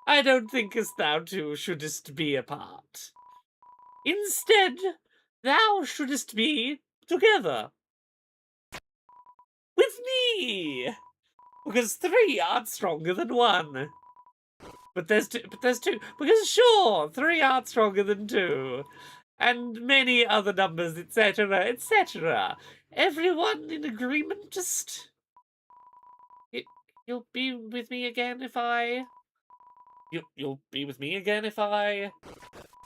I don't think as thou two shouldest be apart. Instead, thou shouldest be together. With me! Because 3 aren't stronger than 1. But there's two, because sure, 3 aren't stronger than 2. And many other numbers, etc., etc. Everyone in agreement, just... You'll be with me again if I... You'll be with me again if I...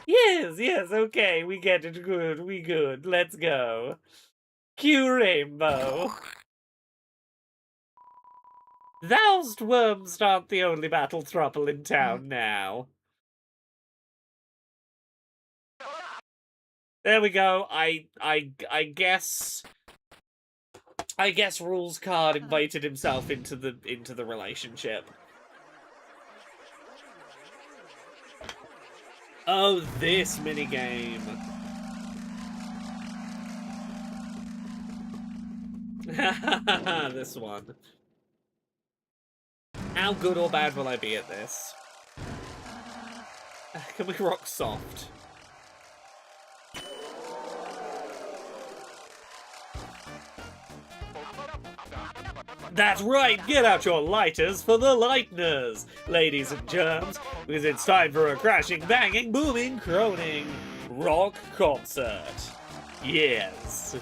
Yes, okay, we get it, we good, let's go. Cue Rainbow. Thou'st worms aren't the only battle throuple in town now. There we go, I guess Rules Card invited himself into the relationship. Oh, this minigame. This one. How good or bad will I be at this? Can we rock soft? That's right, get out your lighters for the lighteners, ladies and germs, because it's time for a crashing, banging, booming, croning rock concert. Yes.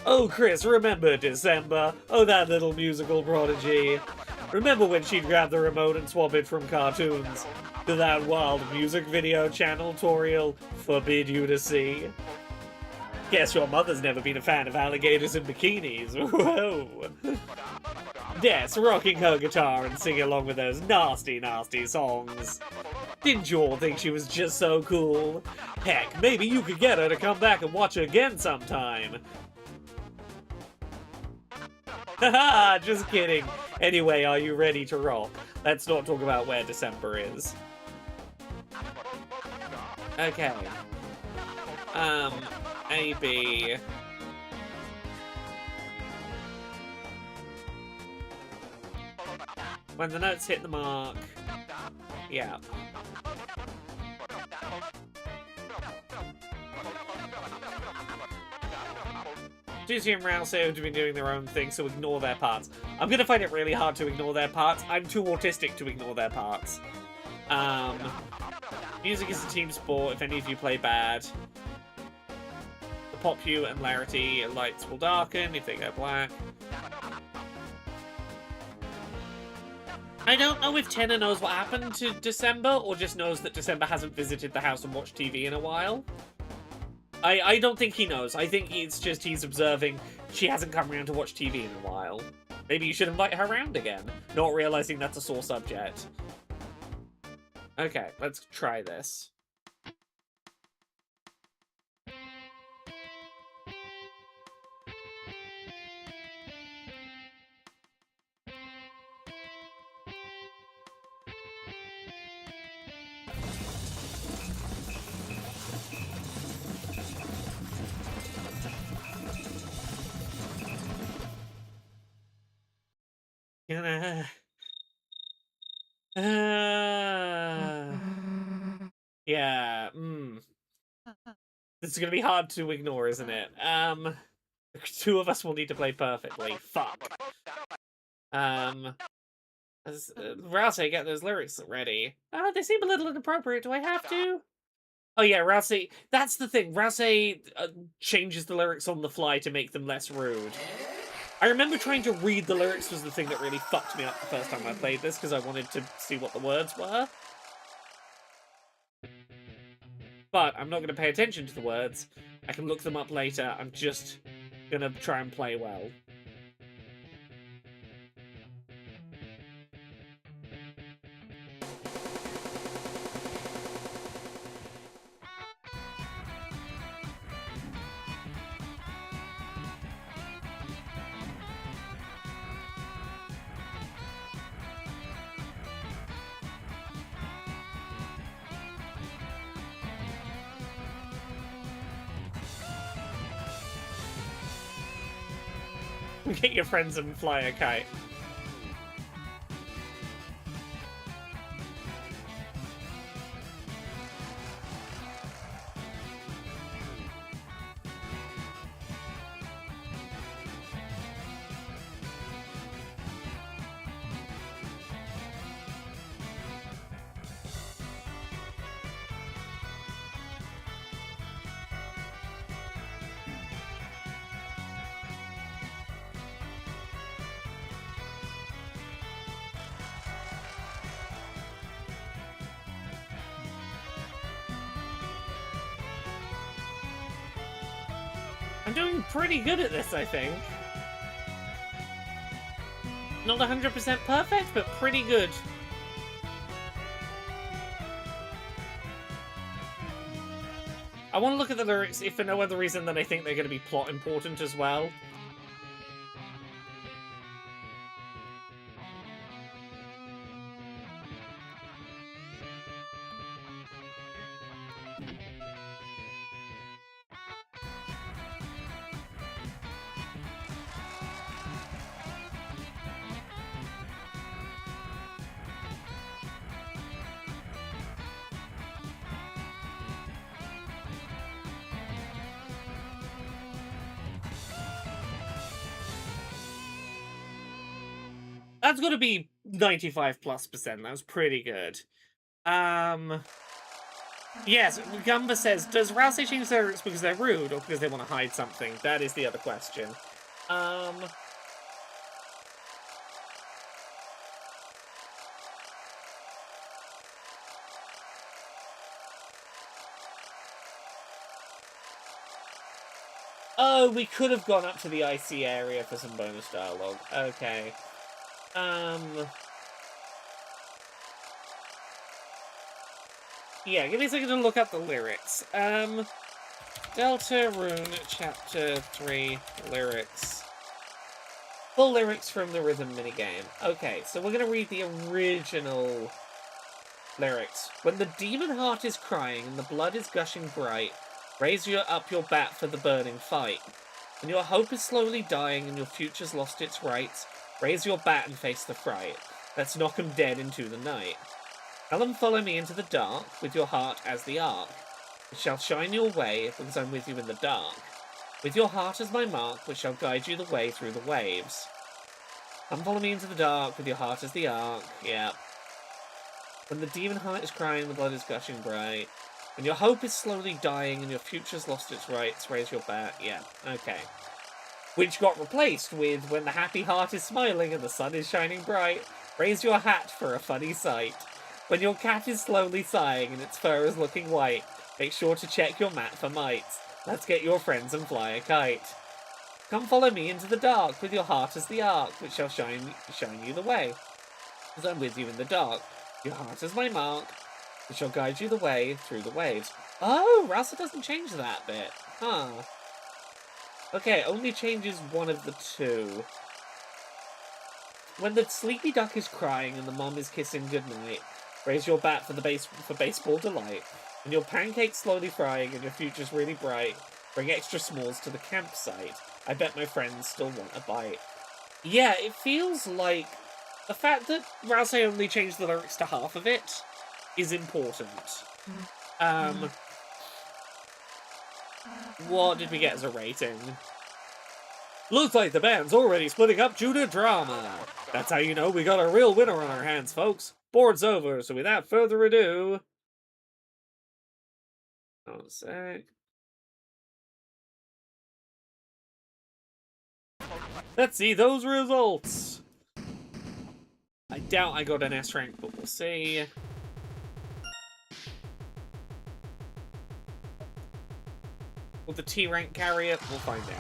Oh, Chris, remember December? Oh, that little musical prodigy. Remember when she'd grab the remote and swap it from cartoons to that wild music video channel Toriel forbid you to see? Guess your mother's never been a fan of alligators in bikinis. Whoa. Des rocking her guitar and singing along with those nasty, nasty songs. Didn't you all think she was just so cool? Heck, maybe you could get her to come back and watch again sometime. Haha, just kidding. Anyway, are you ready to rock? Let's not talk about where December is. Okay. A, B. When the notes hit the mark. Yeah. Susie and Rousey have been doing their own thing, so ignore their parts. I'm gonna find it really hard to ignore their parts. I'm too autistic to ignore their parts. Music is a team sport if any of you play bad. The pop hue and clarity lights will darken if they go black. I don't know if Tenna knows what happened to December, or just knows that December hasn't visited the house and watched TV in a while. I don't think he knows. I think it's just he's observing she hasn't come around to watch TV in a while. Maybe you should invite her around again, not realizing that's a sore subject. Okay, let's try this. Yeah, This is gonna be hard to ignore, isn't it? Two of us will need to play perfectly. Fuck. Rousey, get those lyrics ready. They seem a little inappropriate. Do I have to? Oh yeah, Rousey. That's the thing. Rousey changes the lyrics on the fly to make them less rude. I remember trying to read the lyrics was the thing that really fucked me up the first time I played this, because I wanted to see what the words were. But I'm not going to pay attention to the words. I can look them up later. I'm just going to try and play well. Get your friends and fly a kite. I'm doing pretty good at this, I think. Not 100% perfect, but pretty good. I want to look at the lyrics, if for no other reason than I think they're going to be plot important as well. That's got to be 95+%. That was pretty good. Yes, Gumba says, does Rousey change their lyrics because they're rude or because they want to hide something? That is the other question. Oh, we could have gone up to the IC area for some bonus dialogue. Okay. Yeah, give me a second to look up the lyrics. Deltarune Chapter 3 lyrics. Full lyrics from the rhythm minigame. Okay, so we're gonna read the original lyrics. When the demon heart is crying and the blood is gushing bright, raise up your bat for the burning fight. When your hope is slowly dying and your future's lost its rights, raise your bat and face the fright. Let's knock 'em dead into the night. Tell 'em follow me into the dark, with your heart as the arc. It shall shine your way, because I'm with you in the dark. With your heart as my mark, which shall guide you the way through the waves. Come follow me into the dark, with your heart as the arc. Yeah. When the demon heart is crying, the blood is gushing bright. When your hope is slowly dying and your future's lost its rights, raise your bat. Yeah, okay. Which got replaced with, when the happy heart is smiling and the sun is shining bright, raise your hat for a funny sight. When your cat is slowly sighing and its fur is looking white, make sure to check your mat for mites. Let's get your friends and fly a kite. Come follow me into the dark, with your heart as the arc, which shall shine you the way. As I'm with you in the dark, your heart is my mark, which shall guide you the way through the waves. Oh, Rasa doesn't change that bit. Huh. Okay, only changes one of the two. When the sleepy duck is crying and the mom is kissing goodnight, raise your bat for baseball delight. When your pancake's slowly frying and your future's really bright, bring extra s'mores to the campsite. I bet my friends still want a bite. Yeah, it feels like the fact that Rouse only changed the lyrics to half of it is important. What did we get as a rating? Looks like the band's already splitting up due to drama. That's how you know we got a real winner on our hands, folks. Board's over, so without further ado... Hold on a sec. Let's see those results. I doubt I got an S rank, but we'll see. Will the T rank carry it? We'll find out.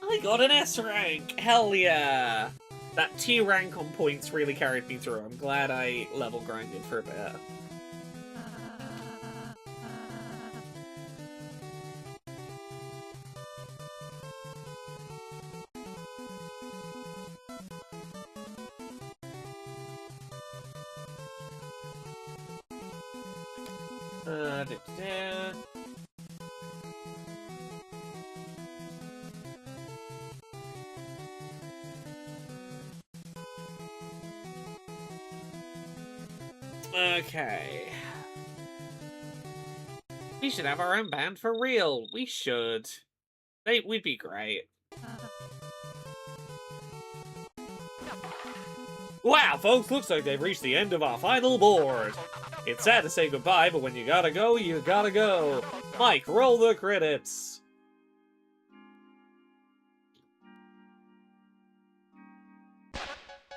I got an S rank! Hell yeah! That T rank on points really carried me through. I'm glad I level grinded for a bit. Okay. We should have our own band for real. We should. We'd be great. Wow, folks, looks like they've reached the end of our final board. It's sad to say goodbye, but when you gotta go, you gotta go. Mike, roll the credits.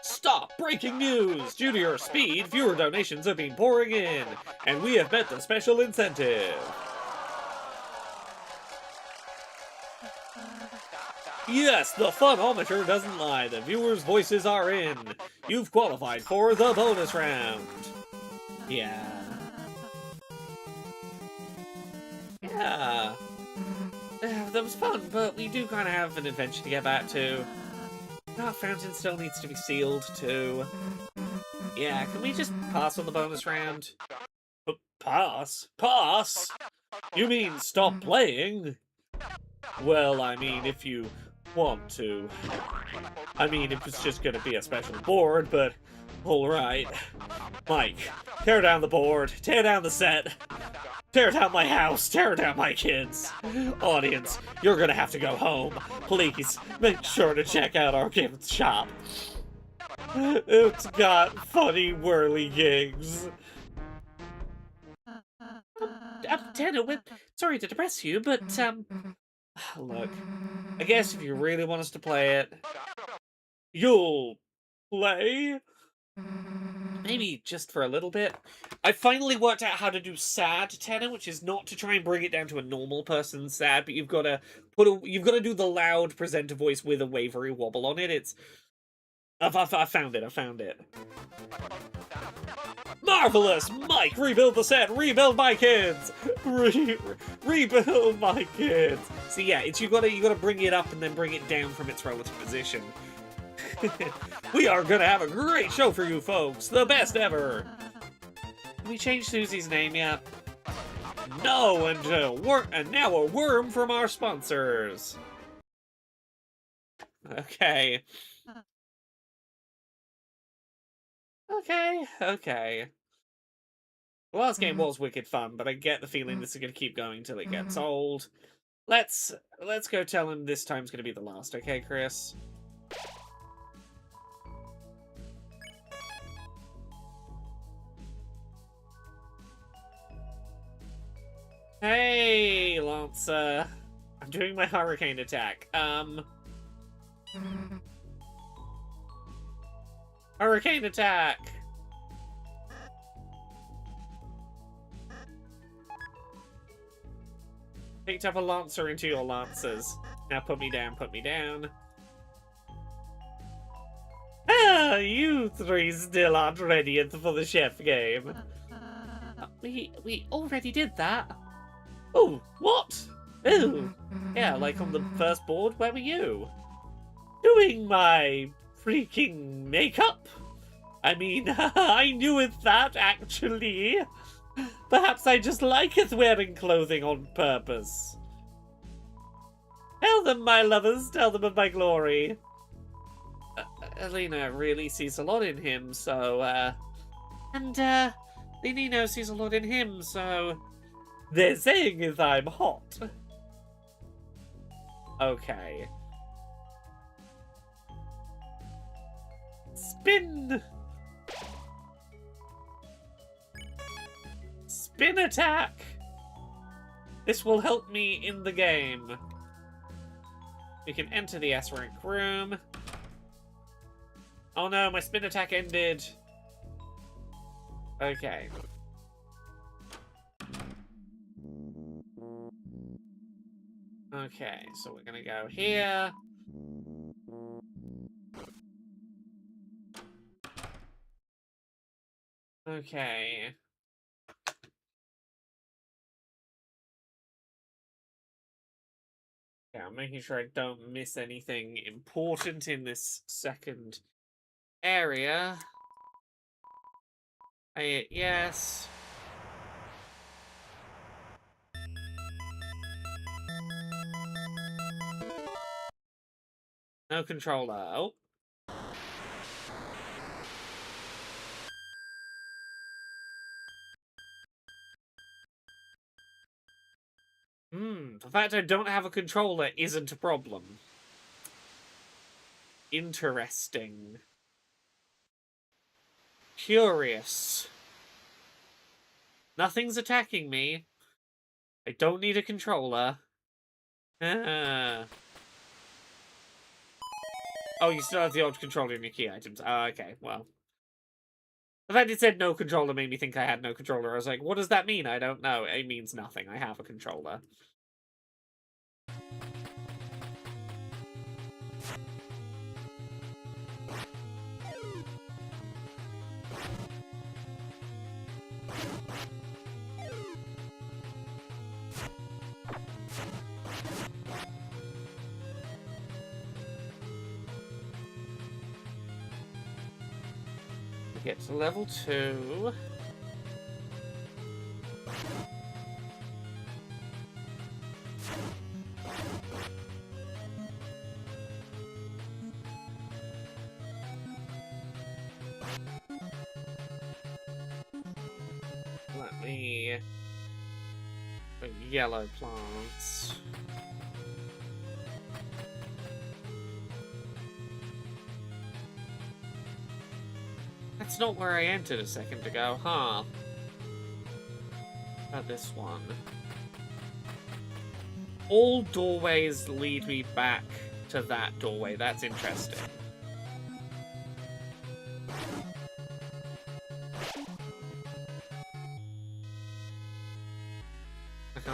Stop! Breaking news! Due to your speed, fewer donations have been pouring in, and we have met the special incentive. Yes, the funometer doesn't lie. The viewers' voices are in. You've qualified for the bonus round. Yeah. That was fun, but we do kind of have an adventure to get back to. Our fountain still needs to be sealed, too. Yeah, can we just pass on the bonus round? Pass? Pass? You mean stop playing? Well, I mean, if you want to. I mean, if it's just gonna be a special board, but alright. Mike, tear down the board, tear down the set, tear down my house, tear down my kids. Audience, you're gonna have to go home. Please, make sure to check out our gift shop. It's got funny whirly gigs. Tanner, sorry to depress you, but, look, I guess if you really want us to play it, you'll play? maybe just for a little bit. I finally worked out how to do sad tenor, which is not to try and bring it down to a normal person's sad, but you've got to do the loud presenter voice with a wavery wobble on it. I found it. I found it. Marvelous! Mike, rebuild the set! Rebuild my kids! Rebuild my kids! So yeah, you gotta bring it up and then bring it down from its relative position. We are gonna have a great show for you folks! The best ever! Can we change Susie's name yet? No, and now a worm from our sponsors! Okay. Okay. The last game was wicked fun, but I get the feeling this is going to keep going till it gets old. Let's go tell him this time's going to be the last, okay, Chris? Hey, Lancer. I'm doing my hurricane attack. Hurricane attack! Picked up a Lancer into your Lancers. Now put me down, put me down. Ah, you three still aren't ready for the chef game. We already did that. Oh, what? Oh, yeah, like on the first board, where were you? Doing my freaking makeup? I mean, I knew it that, actually. Perhaps I just like it wearing clothing on purpose. Tell them, my lovers, tell them of my glory. Elena really sees a lot in him, so, and, Lenino sees a lot in him, so... They're saying is I'm hot. Okay. Spin! Spin attack! This will help me in the game. We can enter the S-rank room. Oh no, my spin attack ended. Okay. Okay, so we're gonna go here. Okay. Yeah, I'm making sure I don't miss anything important in this second area. I hit yes. No controller. Oh. The fact I don't have a controller isn't a problem. Interesting. Curious. Nothing's attacking me. I don't need a controller. Oh, you still have the old controller in your key items. Oh, okay, well. The fact it said no controller made me think I had no controller. I was like, what does that mean? I don't know. It means nothing. I have a controller. Get to level 2. Let me put yellow plants. That's not where I entered a second ago, huh? About this one. All doorways lead me back to that doorway. That's interesting.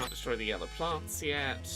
Can't destroy the yellow plants yet.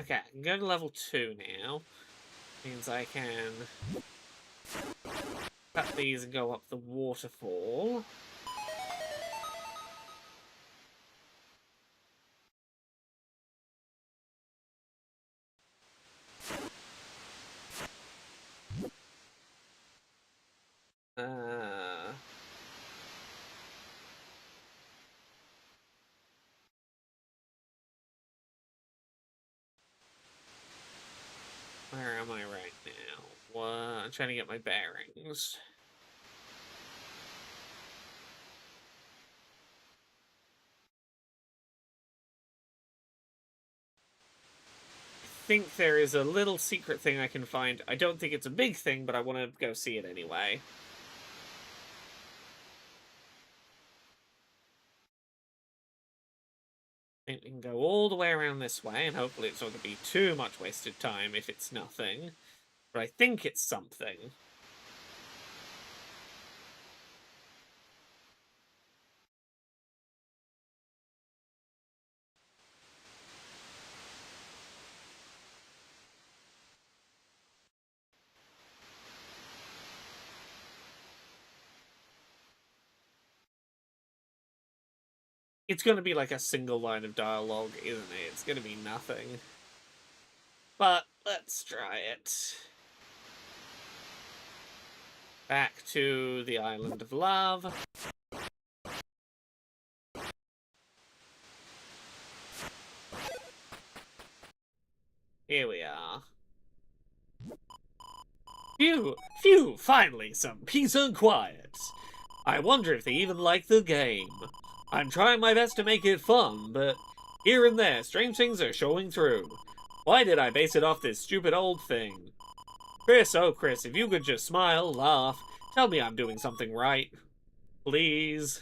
Okay, I can go to level 2 now. Means I can cut these and go up the waterfall. Where am I right now? What? I'm trying to get my bearings. I think there is a little secret thing I can find. I don't think it's a big thing, but I want to go see it anyway. I think we can go all the way around this way, and hopefully it's not going to be too much wasted time if it's nothing. But I think it's something. It's going to be like a single line of dialogue, isn't it? It's going to be nothing. But let's try it. Back to the Island of Love. Here we are. Phew, finally some peace and quiet. I wonder if they even like the game. I'm trying my best to make it fun, but here and there, strange things are showing through. Why did I base it off this stupid old thing? Chris, oh Chris, if you could just smile, laugh, tell me I'm doing something right. Please.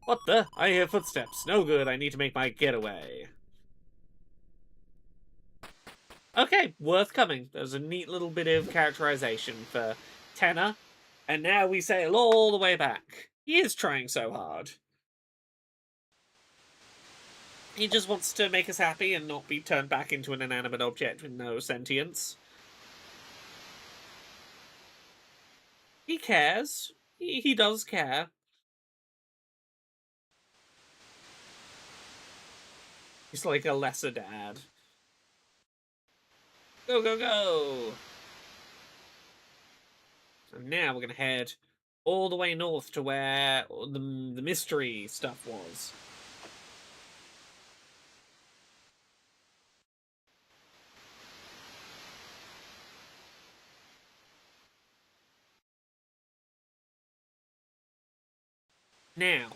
What the? I hear footsteps. No good, I need to make my getaway. Okay, worth coming. There's a neat little bit of characterization for Tenor. And now we sail all the way back. He is trying so hard. He just wants to make us happy and not be turned back into an inanimate object with no sentience. He cares. He does care. He's like a lesser dad. Go, go, go! So now we're going to head all the way north to where the mystery stuff was. Now,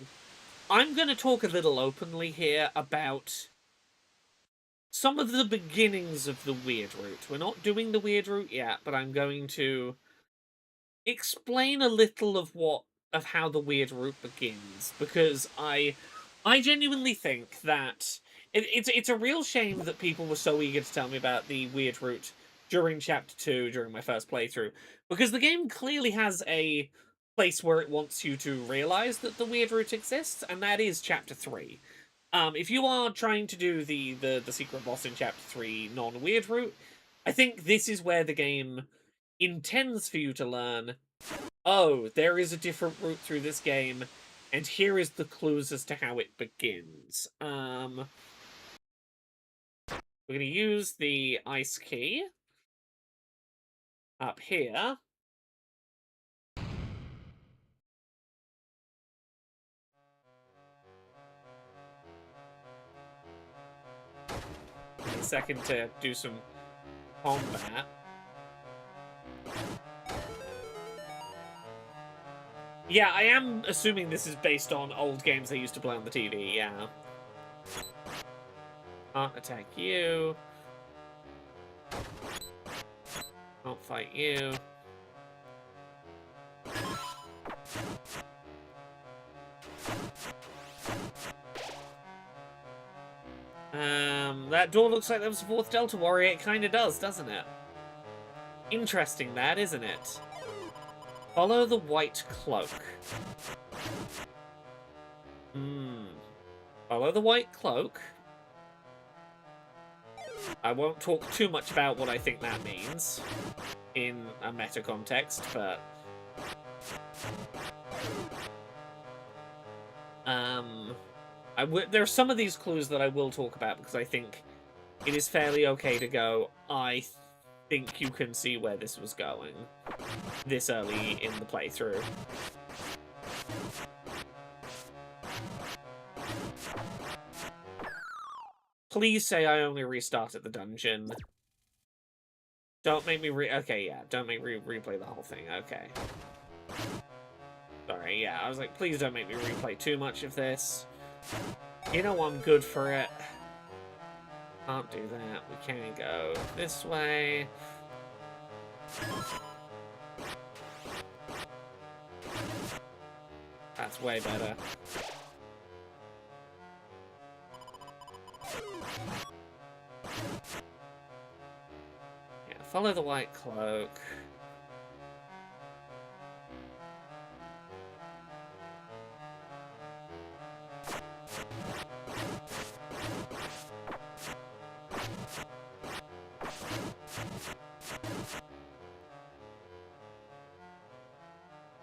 I'm going to talk a little openly here about some of the beginnings of the weird route. We're not doing the weird route yet, but I'm going to explain a little of how the weird route begins, because I genuinely think that it's a real shame that people were so eager to tell me about the weird route during chapter 2 during my first playthrough, because the game clearly has a place where it wants you to realize that the weird route exists, and that is chapter 3. If you are trying to do the secret boss in chapter 3 non-weird route, I think this is where the game intends for you to learn, oh, there is a different route through this game, and here is the clues as to how it begins. We're going to use the ice key up here. A second to do some combat. Yeah, I am assuming this is based on old games I used to play on the TV, yeah. Can't attack you. Can't fight you. That door looks like there was a fourth Delta Warrior. It kind of does, doesn't it? Interesting that, isn't it? Follow the white cloak. Follow the white cloak. I won't talk too much about what I think that means in a meta context, but there are some of these clues that I will talk about because I think it is fairly okay to go, I think you can see where this was going this early in the playthrough. Please say I only restarted the dungeon. Don't make me okay, yeah, don't make me replay the whole thing, okay. Sorry, yeah, I was like, please don't make me replay too much of this. You know I'm good for it. Can't do that. We can go this way. That's way better. Yeah, follow the white cloak.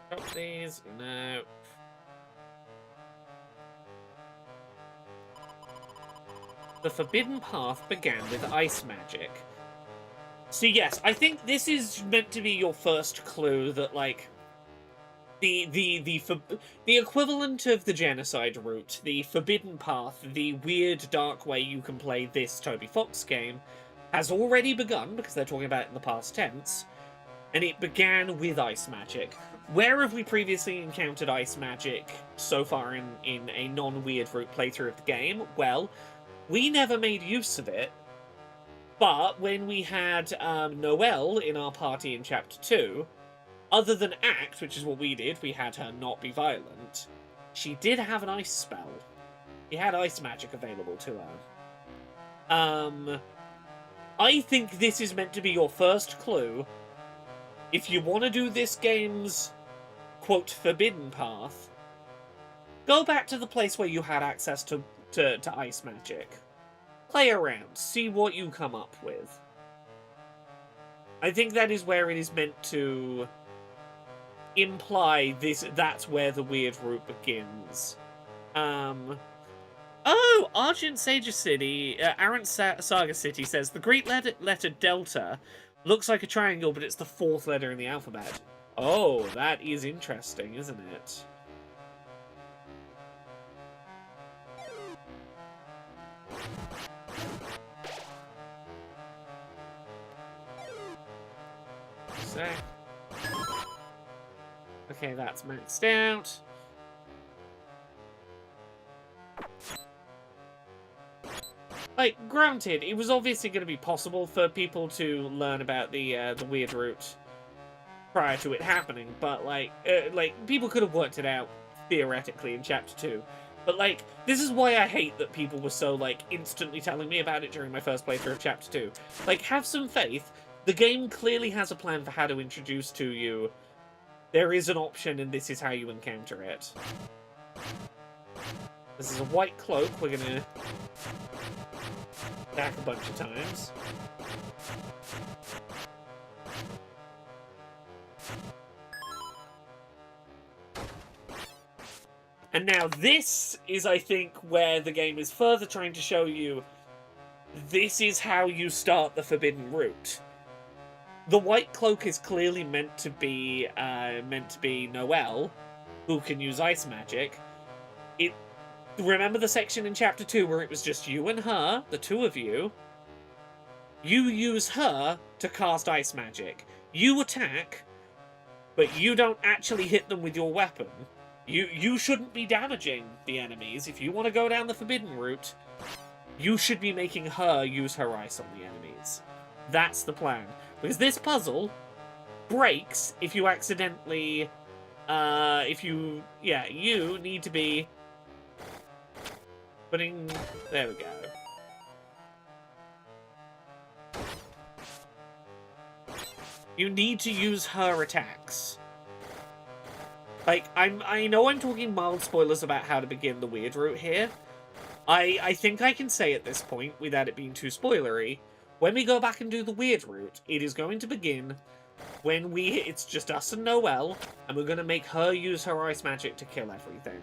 Drop these. No. The Forbidden Path began with ice magic. See, yes, I think this is meant to be your first clue that, like, the equivalent of the genocide route, the Forbidden Path, the weird, dark way you can play this Toby Fox game, has already begun, because they're talking about it in the past tense, and it began with ice magic. Where have we previously encountered ice magic so far in a non-weird route playthrough of the game? Well, we never made use of it, but when we had Noelle in our party in Chapter 2, other than act, which is what we did, we had her not be violent, she did have an ice spell. She had ice magic available to her. I think this is meant to be your first clue. If you want to do this game's, quote, forbidden path, go back to the place where you had access to ice magic. Play around, see what you come up with. I think that is where it is meant to imply that's where the weird route begins. Oh, Argent Saga City, Arrant Saga City says, the Greek letter Delta looks like a triangle, but it's the fourth letter in the alphabet. Oh, that is interesting, isn't it? Okay, that's maxed out. Like, granted, it was obviously going to be possible for people to learn about the weird route prior to it happening, but like people could have worked it out theoretically in Chapter 2. But like, this is why I hate that people were so like instantly telling me about it during my first playthrough of Chapter 2. Like, have some faith. The game clearly has a plan for how to introduce to you. There is an option, and this is how you encounter it. This is a white cloak. We're gonna attack a bunch of times. And now this is, I think, where the game is further trying to show you this is how you start the forbidden route. The white cloak is clearly meant to be Noelle, who can use ice magic. Remember the section in Chapter 2 where it was just you and her, the two of you? You use her to cast ice magic. You attack, but you don't actually hit them with your weapon. You shouldn't be damaging the enemies. If you want to go down the forbidden route, you should be making her use her ice on the enemies. That's the plan. Because this puzzle breaks if you accidentally... you need to be putting... There we go. You need to use her attacks. Like, I know I'm talking mild spoilers about how to begin the weird route here. I think I can say at this point, without it being too spoilery, when we go back and do the weird route, it is going to begin when it's just us and Noelle, and we're going to make her use her ice magic to kill everything.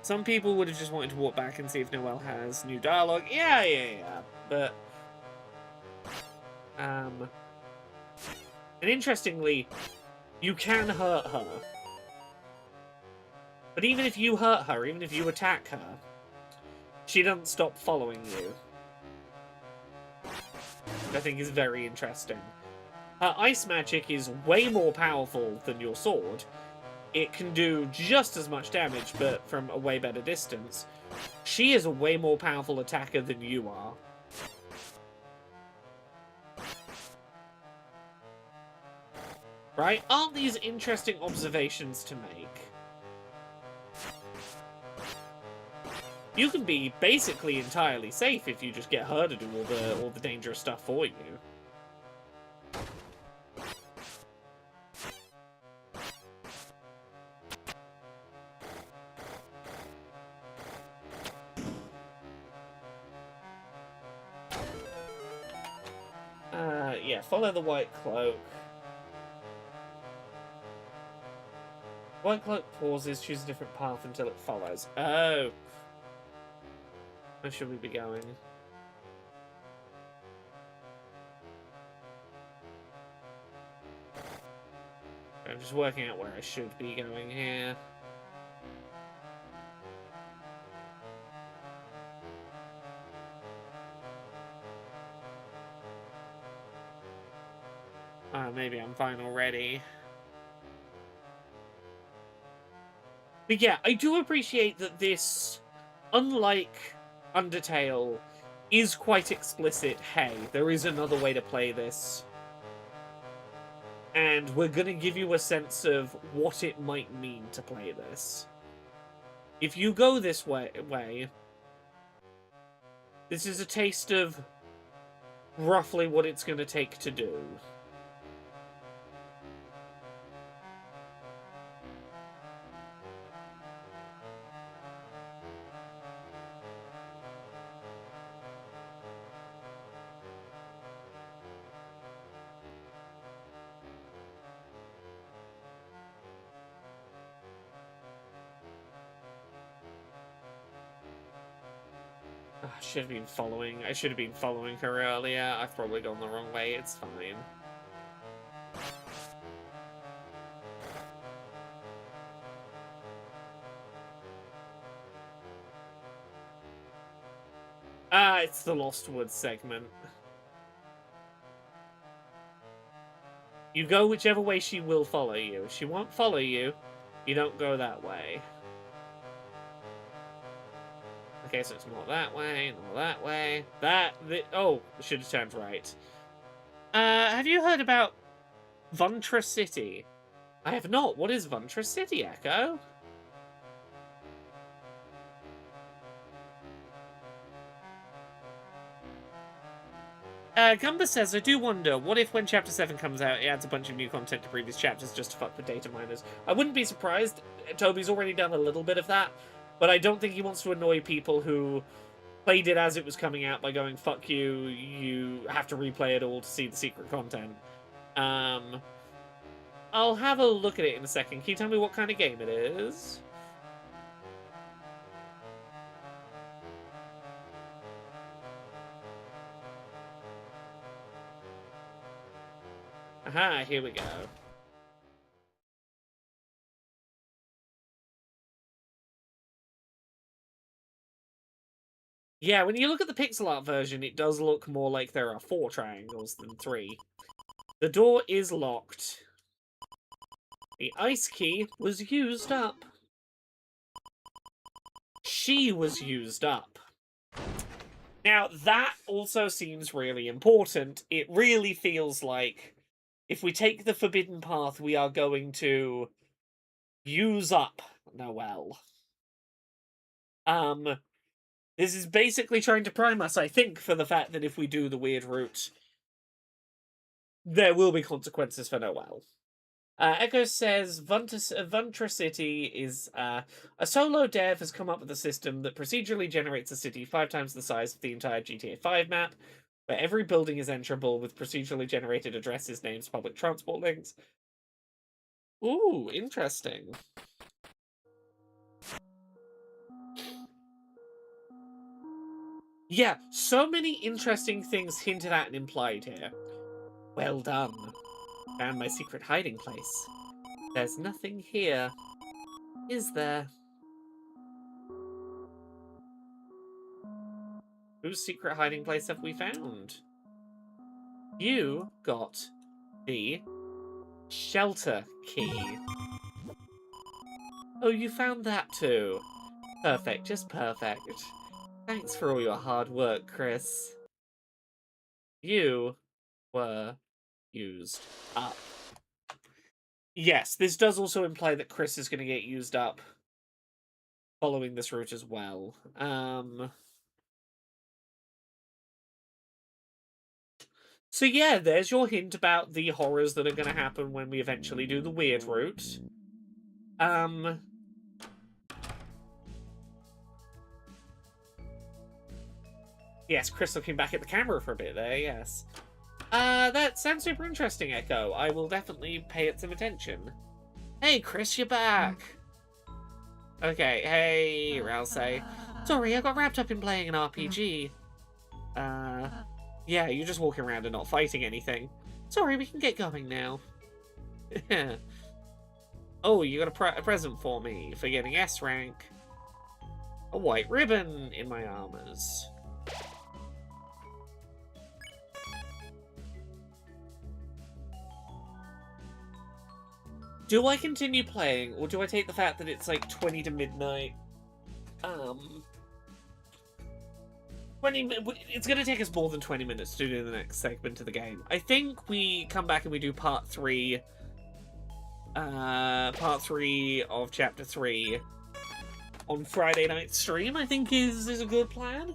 Some people would have just wanted to walk back and see if Noelle has new dialogue. Yeah. But, and interestingly, you can hurt her. But even if you hurt her, even if you attack her, she doesn't stop following you. Which I think is very interesting. Her ice magic is way more powerful than your sword. It can do just as much damage, but from a way better distance. She is a way more powerful attacker than you are. Right? Aren't these interesting observations to make? You can be basically entirely safe if you just get her to do all the dangerous stuff for you. Yeah, follow the white cloak. White cloak pauses, choose a different path until it follows. Oh. Where should we be going? I'm just working out where I should be going here. Maybe I'm fine already. But yeah, I do appreciate that this, unlike Undertale, is quite explicit. Hey, there is another way to play this. And we're going to give you a sense of what it might mean to play this. If you go this way, this is a taste of roughly what it's going to take to do. I should have been following. I should have been following her earlier. I've probably gone the wrong way. It's fine. It's the Lost Woods segment. You go whichever way she will follow you. If she won't follow you, you don't go that way. Okay, so it's not that way, not that way. Oh, I should have turned right. Have you heard about Vantra City? I have not. What is Vantra City, Echo? Gumba says, I do wonder, what if when Chapter 7 comes out, it adds a bunch of new content to previous chapters just to fuck with data miners? I wouldn't be surprised. Toby's already done a little bit of that, but I don't think he wants to annoy people who played it as it was coming out by going, fuck you, you have to replay it all to see the secret content. I'll have a look at it in a second. Can you tell me what kind of game it is? Aha, here we go. Yeah, when you look at the pixel art version, it does look more like there are 4 triangles than 3. The door is locked. The ice key was used up. She was used up. Now, that also seems really important. It really feels like if we take the forbidden path, we are going to use up Noelle. This is basically trying to prime us, I think, for the fact that if we do the weird route, there will be consequences for Noelle. Echo says, Vuntra City is a solo dev has come up with a system that procedurally generates a city 5 times the size of the entire GTA 5 map, where every building is enterable with procedurally generated addresses, names, public transport links. Ooh, interesting. Yeah, so many interesting things hinted at and implied here. Well done. Found my secret hiding place. There's nothing here, is there? Whose secret hiding place have we found? You got the shelter key. Oh, you found that too. Perfect, just perfect. Thanks for all your hard work, Chris. You were used up. Yes, this does also imply that Chris is going to get used up following this route as well. So yeah, there's your hint about the horrors that are going to happen when we eventually do the weird route. Yes, Chris looking back at the camera for a bit there, yes. That sounds super interesting, Echo. I will definitely pay it some attention. Hey, Chris, you're back! Okay, hey, Ralsei. Sorry, I got wrapped up in playing an RPG. Yeah, you're just walking around and not fighting anything. Sorry, we can get going now. Oh, you got a present for me for getting S rank. A white ribbon in my armors. Do I continue playing, or do I take the fact that it's like 20 to midnight? 20. It's going to take us more than 20 minutes to do the next segment of the game. I think we come back and we do part 3. Part 3 of Chapter 3 on Friday night stream, I think is a good plan.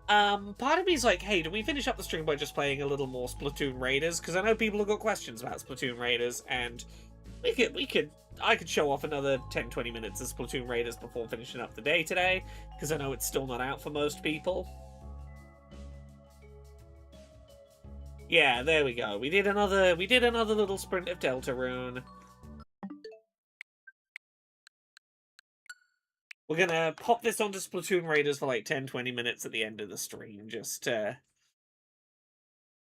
Part of me is like, hey, do we finish up the stream by just playing a little more Splatoon Raiders? Because I know people have got questions about Splatoon Raiders, and I could show off another 10-20 minutes of Splatoon Raiders before finishing up the day today, because I know it's still not out for most people. Yeah, there we go. We did another little sprint of Deltarune. We're gonna pop this onto Splatoon Raiders for like 10-20 minutes at the end of the stream, just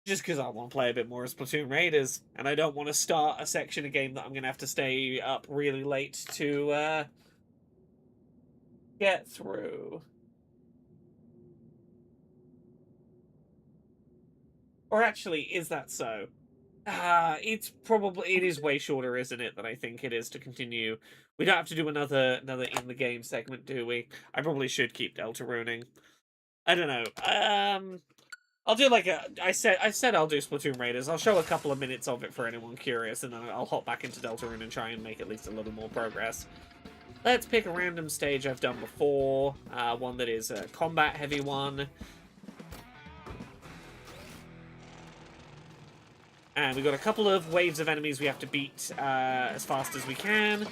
because I want to play a bit more of Splatoon Raiders, and I don't want to start a section of game that I'm going to have to stay up really late to get through. Or actually, is that so? It is way shorter, isn't it, than I think it is to continue. We don't have to do another in-the-game segment, do we? I probably should keep Deltaruning. I don't know. I'll do like I said I'll do Splatoon Raiders. I'll show a couple of minutes of it for anyone curious, and then I'll hop back into Deltarune and try and make at least a little more progress. Let's pick a random stage I've done before. One that is a combat-heavy one. And we've got a couple of waves of enemies we have to beat as fast as we can.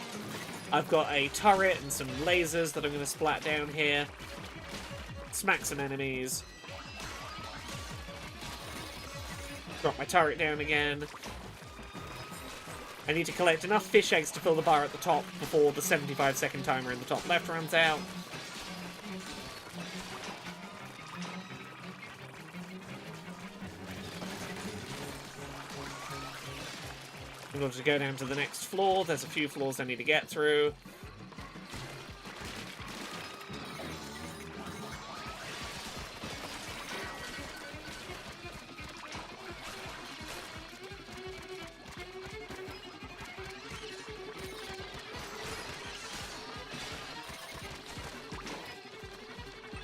I've got a turret and some lasers that I'm going to splat down here. Smack some enemies. Drop my turret down again. I need to collect enough fish eggs to fill the bar at the top before the 75-second timer in the top left runs out. In order to go down to the next floor, there's a few floors I need to get through.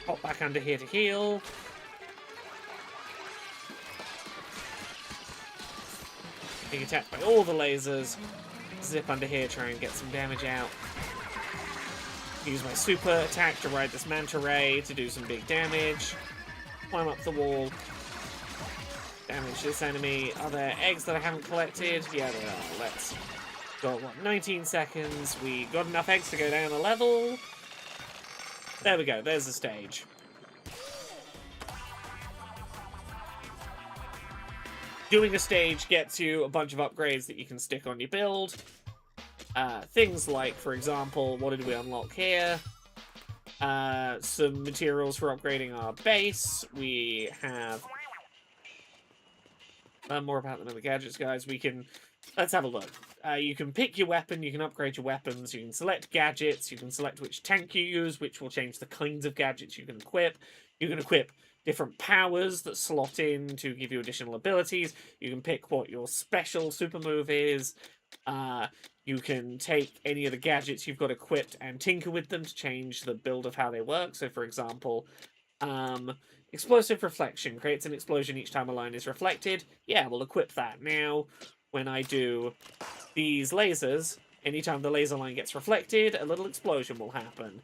Hop back under here to heal. Being attacked by all the lasers. Zip under here, try and get some damage out. Use my super attack to ride this manta ray to do some big damage. Climb up the wall. Damage this enemy. Are there eggs that I haven't collected? Yeah, there are. Let's go. What, 19 seconds. We got enough eggs to go down a level. There we go. There's the stage. Doing a stage gets you a bunch of upgrades that you can stick on your build. Things like, for example, what did we unlock here? Some materials for upgrading our base. We have... more about them in the gadgets, guys. We can... Let's have a look. You can pick your weapon, you can upgrade your weapons, you can select gadgets, you can select which tank you use, which will change the kinds of gadgets you can equip. You can equip different powers that slot in to give you additional abilities. You can pick what your special super move is. You can take any of the gadgets you've got equipped and tinker with them to change the build of how they work. So, for example, explosive reflection creates an explosion each time a line is reflected. Yeah, we'll equip that. Now, when I do these lasers, anytime the laser line gets reflected, a little explosion will happen.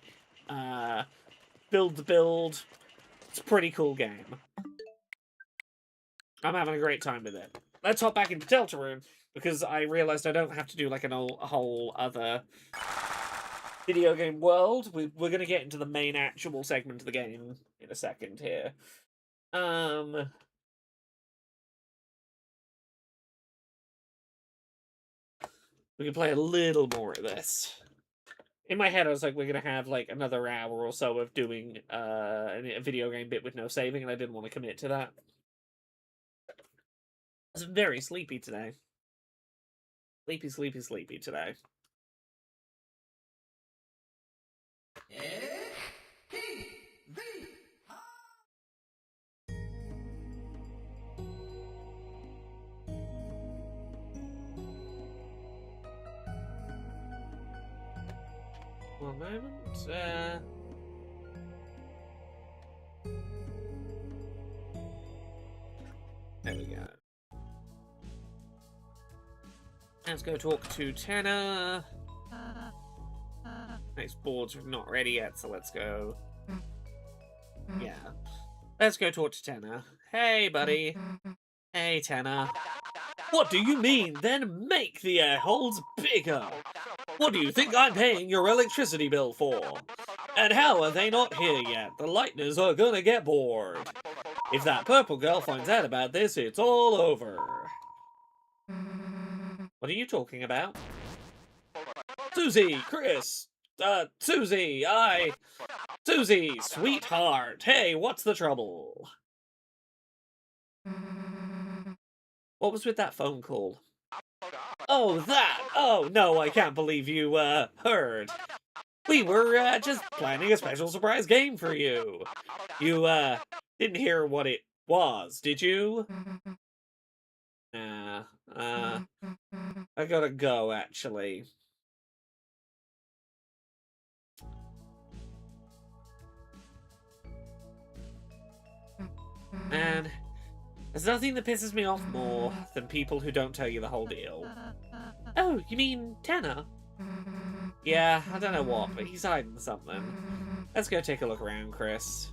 Build the build. It's a pretty cool game. I'm having a great time with it. Let's hop back into Deltarune, because I realised I don't have to do like a whole other video game world. We're going to get into the main actual segment of the game in a second here. We can play a little more of this. In my head, I was like, we're going to have like another hour or so of doing a video game bit with no saving, and I didn't want to commit to that. I was very sleepy today. Sleepy, sleepy, sleepy today. One moment. There we go. Let's go talk to Tanner. Next board's not ready yet, so let's go. Yeah. Let's go talk to Tanner. Hey, buddy. Hey, Tanner. What do you mean? Then make the air holes bigger. What do you think I'm paying your electricity bill for? And how are they not here yet? The lighteners are gonna get bored. If that purple girl finds out about this, it's all over. What are you talking about? Susie, Chris, Susie, Susie, sweetheart, hey, what's the trouble? What was with that phone call? Oh, that! Oh, no, I can't believe you, heard. We were, just planning a special surprise game for you. You, didn't hear what it was, did you? Nah, I gotta go, actually. Man, there's nothing that pisses me off more than people who don't tell you the whole deal. Oh, you mean Tanner? Yeah, I don't know what, but he's hiding something. Let's go take a look around, Chris.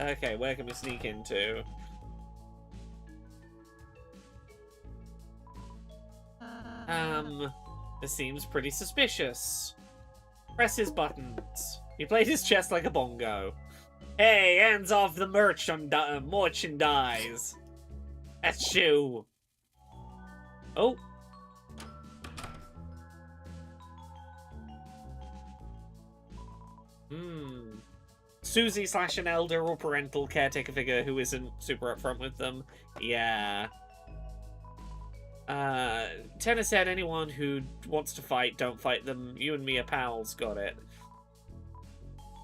Okay, where can we sneak into? This seems pretty suspicious. Press his buttons. He played his chest like a bongo. Hey, hands off the merchandise. That's you. Oh. Susie / an elder or parental caretaker figure who isn't super upfront with them. Yeah. Tanner said anyone who wants to fight, don't fight them. You and me are pals, got it.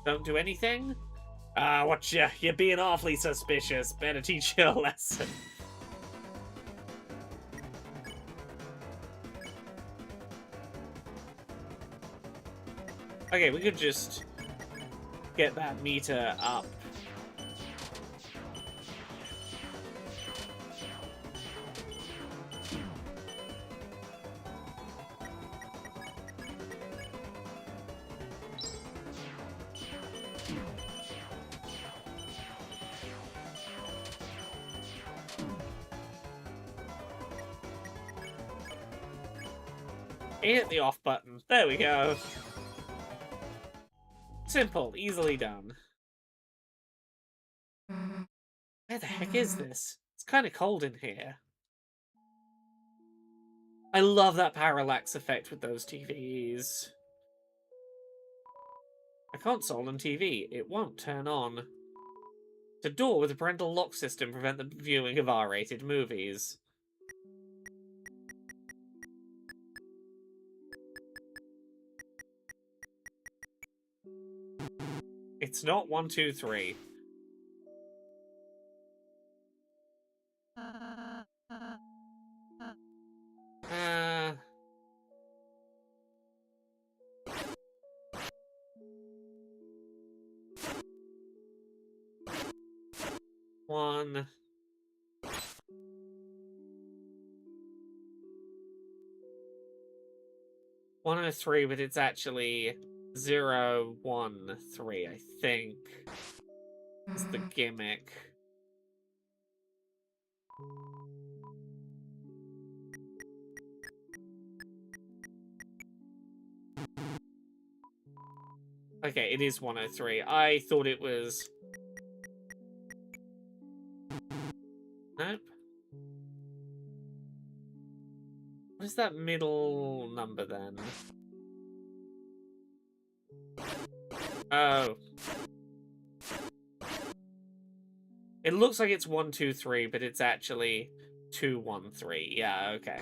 Don't do anything? What you're being awfully suspicious. Better teach you a lesson. Okay, we could just get that meter up. Hit the off button. There we go. Simple, easily done. Where the heck is this? It's kind of cold in here. I love that parallax effect with those TVs. A console and TV. It won't turn on. The door with a parental lock system prevent the viewing of R-rated movies. It's not 1, 2, 3. One. 103, but it's actually 0, 1, 3, I think. Is the gimmick. Okay, it is 103. I thought it was... Nope. What is that middle number then? Oh. It looks like it's 1, 2, 3, but it's actually 2, 1, 3. Yeah, okay.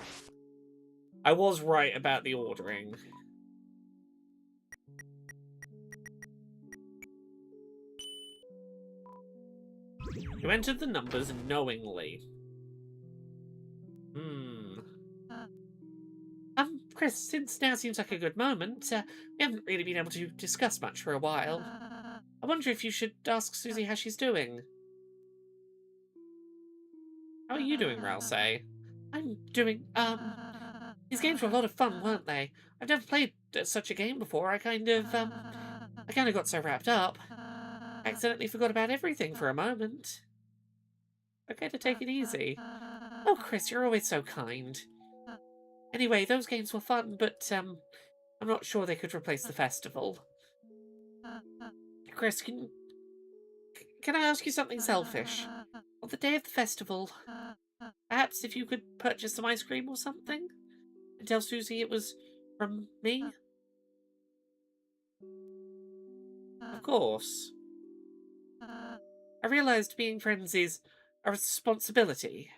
I was right about the ordering. You entered the numbers knowingly. Chris, since now seems like a good moment, we haven't really been able to discuss much for a while. I wonder if you should ask Susie how she's doing. How are you doing, Ralsei? I'm doing, these games were a lot of fun, weren't they? I've never played such a game before. I kind of got so wrapped up. I accidentally forgot about everything for a moment. Okay, to take it easy. Oh, Chris, you're always so kind. Anyway, those games were fun, but, I'm not sure they could replace the festival. Chris, can I ask you something selfish? On the day of the festival, perhaps if you could purchase some ice cream or something? And tell Susie it was from me? Of course. I realised being friends is a responsibility.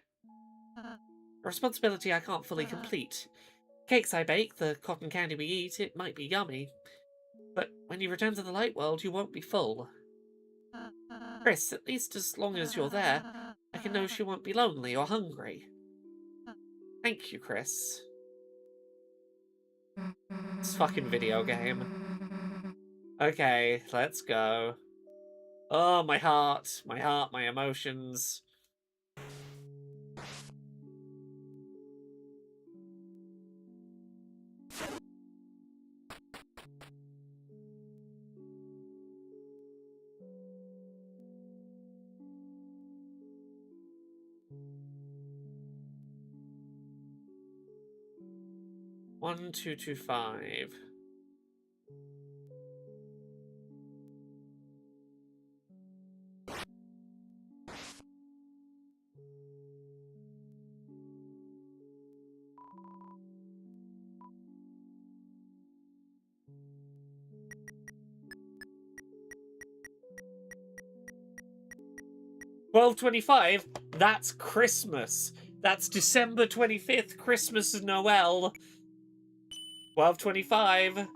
A responsibility I can't fully complete. Cakes I bake, the cotton candy we eat, it might be yummy. But when you return to the light world, you won't be full. Chris, at least as long as you're there, I can know she won't be lonely or hungry. Thank you, Chris. This fucking video game. Okay, let's go. Oh, my heart, my emotions. One, 2, 2, 5. $12.25. That's Christmas. That's December 25th, Christmas and Noel. $12.25.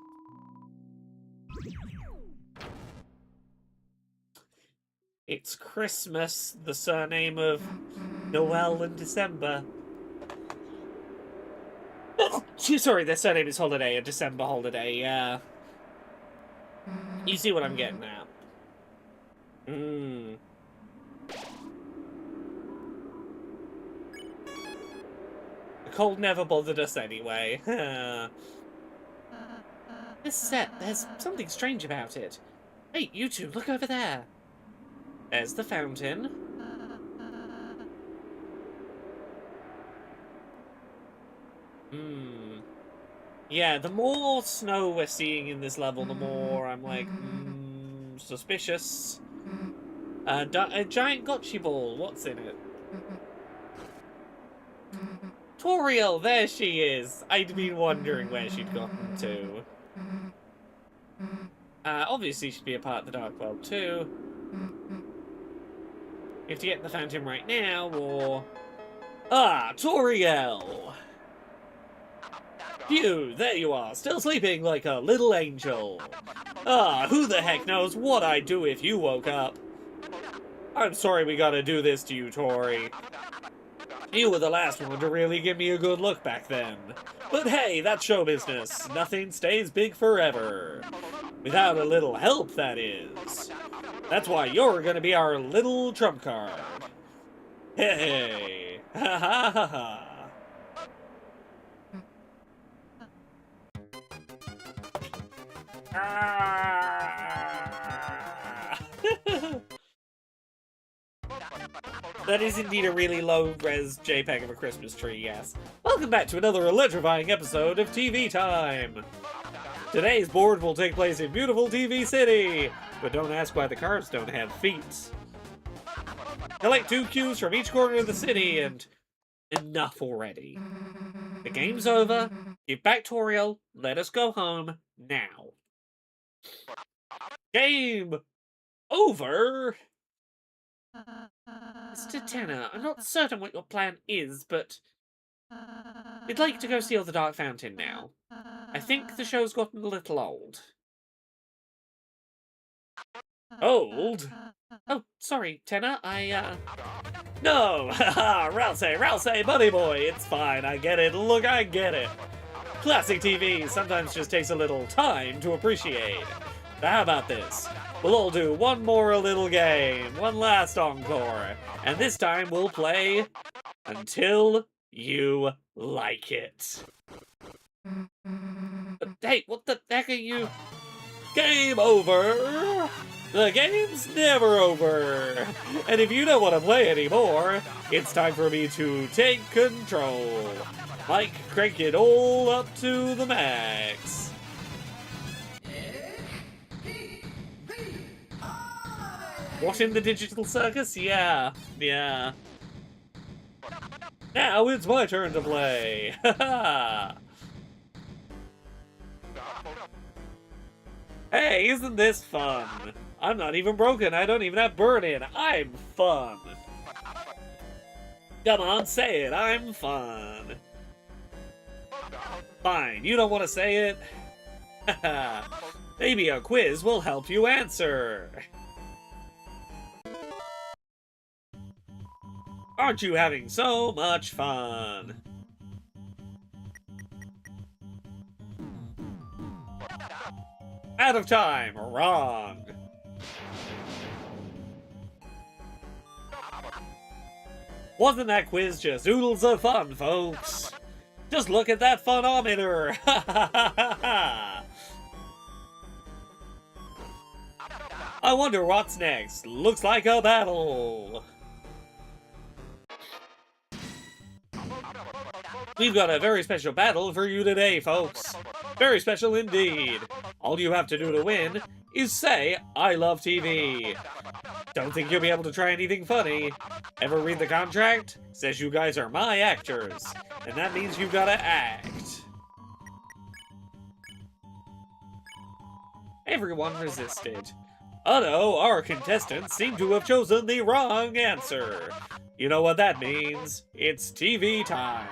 It's Christmas, the surname of Noel and December. Sorry, their surname is Holiday, a December holiday, yeah. You see what I'm getting at. Hmm. The cold never bothered us anyway. This set, there's something strange about it. Hey, you two, look over there. There's the fountain. Hmm. Yeah, the more snow we're seeing in this level, the more I'm like, suspicious. A giant gotcha ball. What's in it? Toriel, there she is. I'd been wondering where she'd gotten to. Obviously she'd be a part of the Dark World too. You have to get in the fountain right now, or... Ah, Toriel! Phew, there you are, still sleeping like a little angel. Ah, who the heck knows what I'd do if you woke up. I'm sorry we gotta do this to you, Tori. You were the last one to really give me a good look back then. But hey, that's show business. Nothing stays big forever. Without a little help, that is. That's why you're gonna be our little trump card. Hey, ha ha ha ha. That is indeed a really low-res JPEG of a Christmas tree, yes. Welcome back to another electrifying episode of TV Time! Today's board will take place in beautiful TV City, but don't ask why the cars don't have feet. Collect 2 cues from each corner of the city, and enough already. The game's over, give back Toriel, let us go home, now. Game over! Mr. Tanner, I'm not certain what your plan is, but we'd like to go seal the Dark Fountain now. I think the show's gotten a little old. Old? Oh, sorry, Tanner, No! Haha, Rousey, buddy boy, it's fine, I get it, look, I get it. Classic TV sometimes just takes a little time to appreciate. Now how about this? We'll all do one more little game, one last encore, and this time we'll play Until You Like It. Hey, what the heck are you? Game over! The game's never over! And if you don't want to play anymore, it's time for me to take control. Like, crank it all up to the max. What, in the digital circus? Yeah. Now it's my turn to play. Hey, isn't this fun? I'm not even broken. I don't even have burn-in. I'm fun. Come on, say it. I'm fun. Fine, you don't want to say it? Maybe a quiz will help you answer. Aren't you having so much fun? Out of time. Wrong. Wasn't that quiz just oodles of fun, folks? Just look at that funometer! I wonder what's next. Looks like a battle. We've got a very special battle for you today, folks. Very special indeed. All you have to do to win is say, I love TV. Don't think you'll be able to try anything funny. Ever read the contract? Says you guys are my actors. And that means you've gotta act. Everyone resisted. Oh no, our contestants seem to have chosen the wrong answer. You know what that means. It's TV time.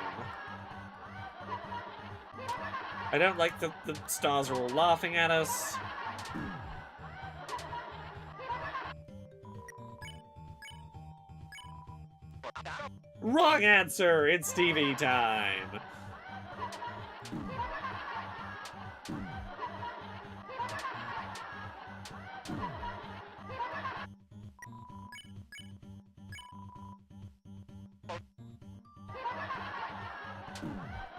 I don't like that the stars are all laughing at us. Wrong answer! It's TV time!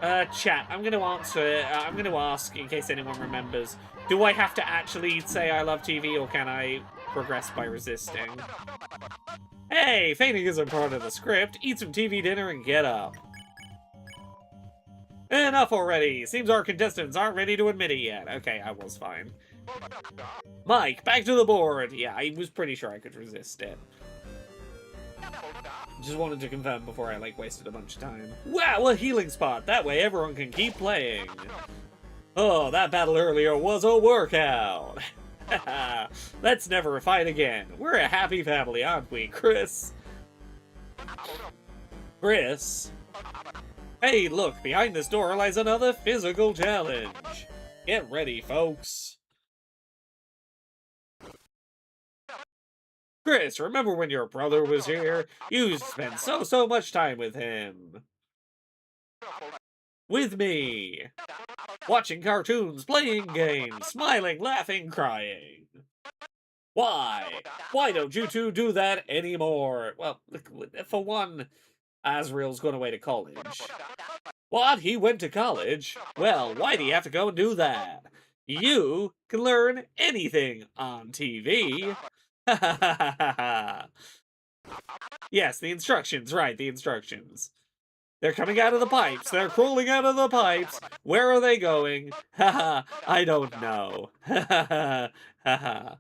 Chat, I'm gonna answer, I'm gonna ask, in case anyone remembers, do I have to actually say I love TV, or can I progress by resisting? Hey, fainting isn't part of the script. Eat some TV dinner and get up. Enough already. Seems our contestants aren't ready to admit it yet. Okay, I was fine. Mike, back to the board. Yeah, I was pretty sure I could resist it. Just wanted to confirm before I, like, wasted a bunch of time. Wow, a healing spot! That way everyone can keep playing! Oh, that battle earlier was a workout! Let's never fight again. We're a happy family, aren't we, Chris? Chris? Hey, look, behind this door lies another physical challenge. Get ready, folks. Chris, remember when your brother was here? You spent so much time with him. With me. Watching cartoons, playing games, smiling, laughing, crying. Why? Why don't you two do that anymore? Well, for one, Asriel's gone away to college. What? He went to college? Well, why do you have to go and do that? You can learn anything on TV. Yes, the instructions, right, the instructions. They're coming out of the pipes. They're crawling out of the pipes. Where are they going? Haha, I don't know. Haha, haha.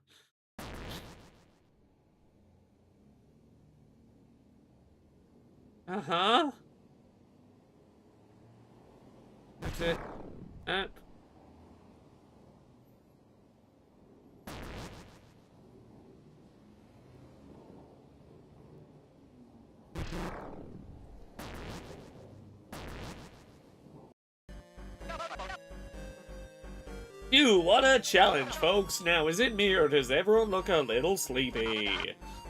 Uh-huh. That's it. Phew, what a challenge, folks. Now, is it me or does everyone look a little sleepy?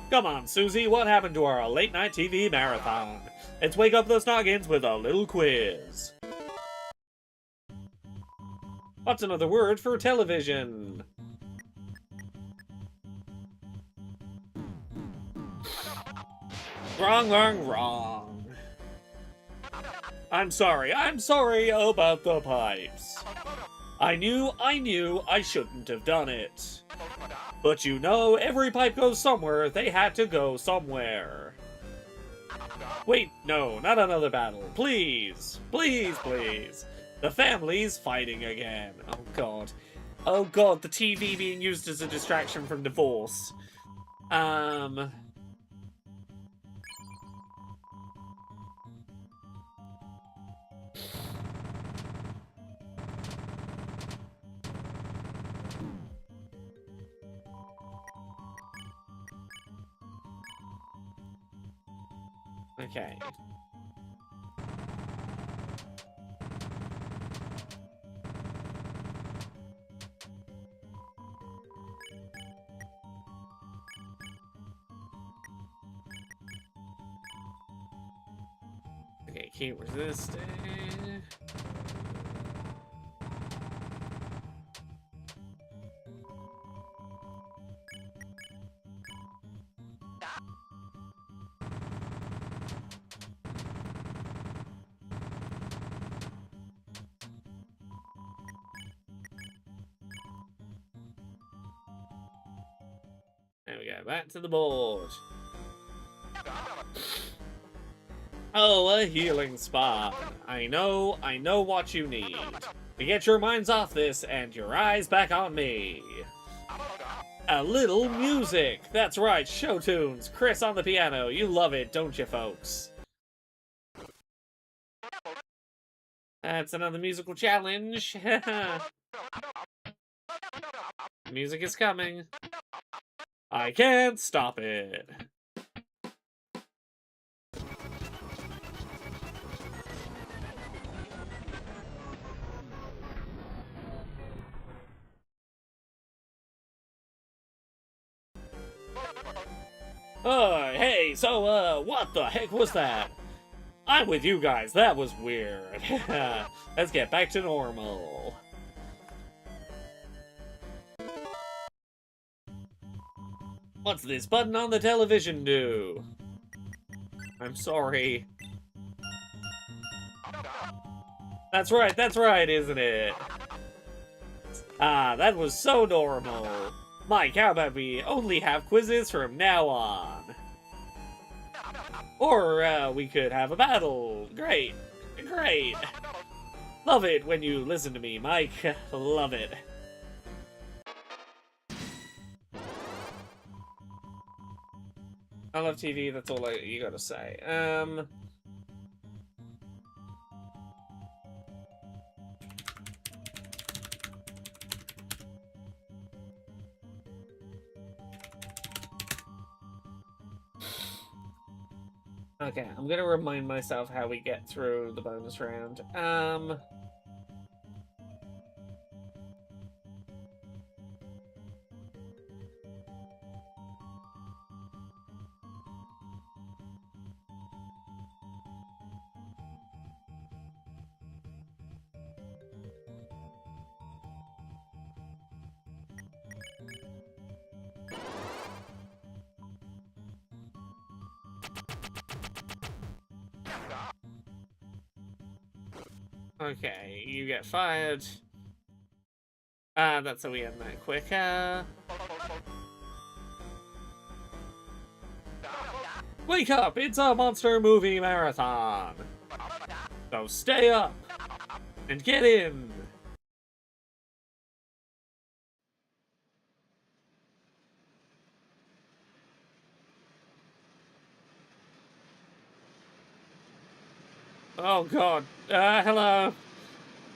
Come on, Susie, what happened to our late-night TV marathon? Let's wake up those noggins with a little quiz. What's another word for television? Wrong, wrong, wrong. I'm sorry about the pipes. I knew I shouldn't have done it. But you know, every pipe goes somewhere, they had to go somewhere. Wait, no, not another battle. Please, please, please. The family's fighting again. Oh god. Oh god, the TV being used as a distraction from divorce. Okay. Okay, keep resisting. There we go, back to the board. Oh, a healing spot. I know what you need. To get your minds off this and your eyes back on me. A little music. That's right, show tunes. Chris on the piano. You love it, don't you, folks? That's another musical challenge. Music is coming. I can't stop it. Hey, so, what the heck was that? I'm with you guys, that was weird. Let's get back to normal. What's this button on the television do? I'm sorry. That's right, isn't it? Ah, that was so normal. Mike, how about we only have quizzes from now on? Or we could have a battle. Great. Great. Love it when you listen to me, Mike. Love it. I love TV, that's all you gotta say. Okay, I'm gonna remind myself how we get through the bonus round. Okay, you get fired. That's how we end that quicker. Wake up! It's a monster movie marathon! So stay up and get in! Oh god. Hello.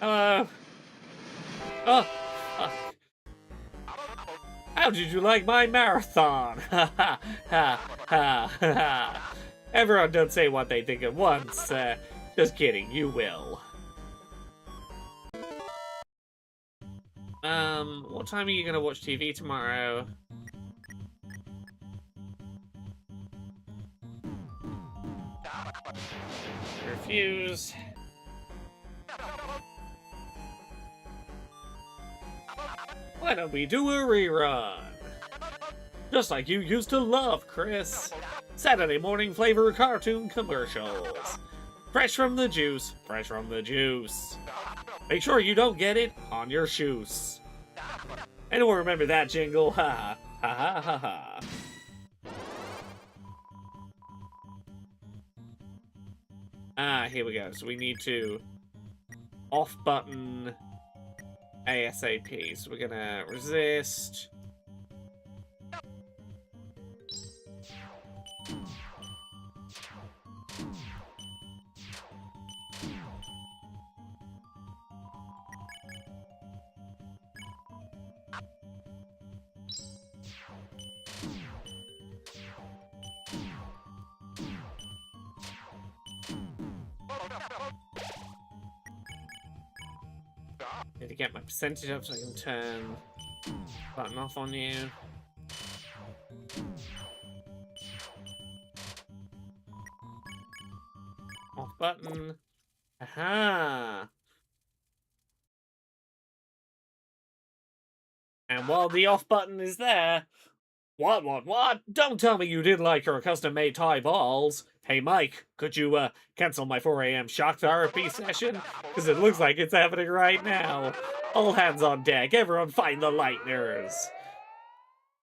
Hello. Oh, fuck. How did you like my marathon? Ha ha ha ha ha. Everyone don't say what they think at once. Just kidding, you will. What time are you gonna watch TV tomorrow? Refuse. Why don't we do a rerun? Just like you used to love, Chris. Saturday morning flavor cartoon commercials. Fresh from the juice, fresh from the juice. Make sure you don't get it on your shoes. Anyone remember that jingle? Ha ha ha ha ha. Here we go. So we need to off button ASAP. So we're gonna resist. Need to get my percentage up so I can turn button off on you. Off button. Aha! And while the off button is there, what? Don't tell me you didn't like your custom-made Thai balls. Hey, Mike, could you, cancel my 4 a.m. shock therapy session? Because it looks like it's happening right now. All hands on deck. Everyone find the lighteners.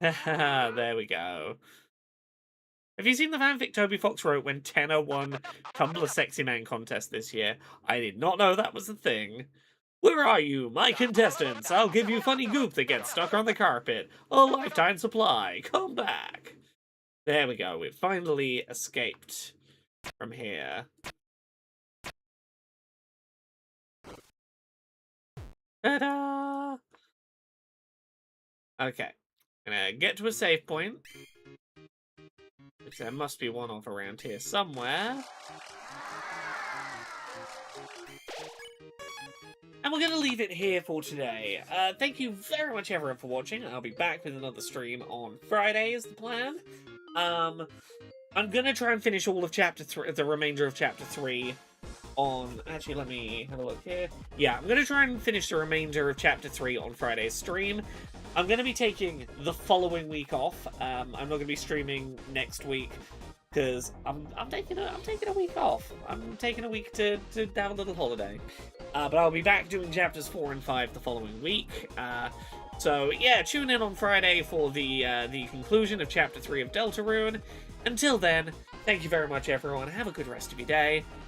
There we go. Have you seen the fanfic Toby Fox wrote when Tenor won Tumblr Sexy Man contest this year? I did not know that was a thing. Where are you, my contestants? I'll give you funny goop that gets stuck on the carpet. A lifetime supply. Come back. There we go. We've finally escaped from here. Ta-da! Okay. Gonna get to a save point. Which there must be one off around here somewhere. And we're going to leave it here for today. Thank you very much, everyone, for watching. I'll be back with another stream on Friday, is the plan. I'm going to try and finish all of Chapter 3, the remainder of Chapter 3 on... Actually, let me have a look here. Yeah, I'm going to try and finish the remainder of Chapter 3 on Friday's stream. I'm going to be taking the following week off. I'm not going to be streaming next week because I'm taking a week off. I'm taking a week to have a little holiday. But I'll be back doing chapters 4 and 5 the following week. So yeah, tune in on Friday for the conclusion of chapter 3 of Deltarune. Until then, thank you very much, everyone. Have a good rest of your day,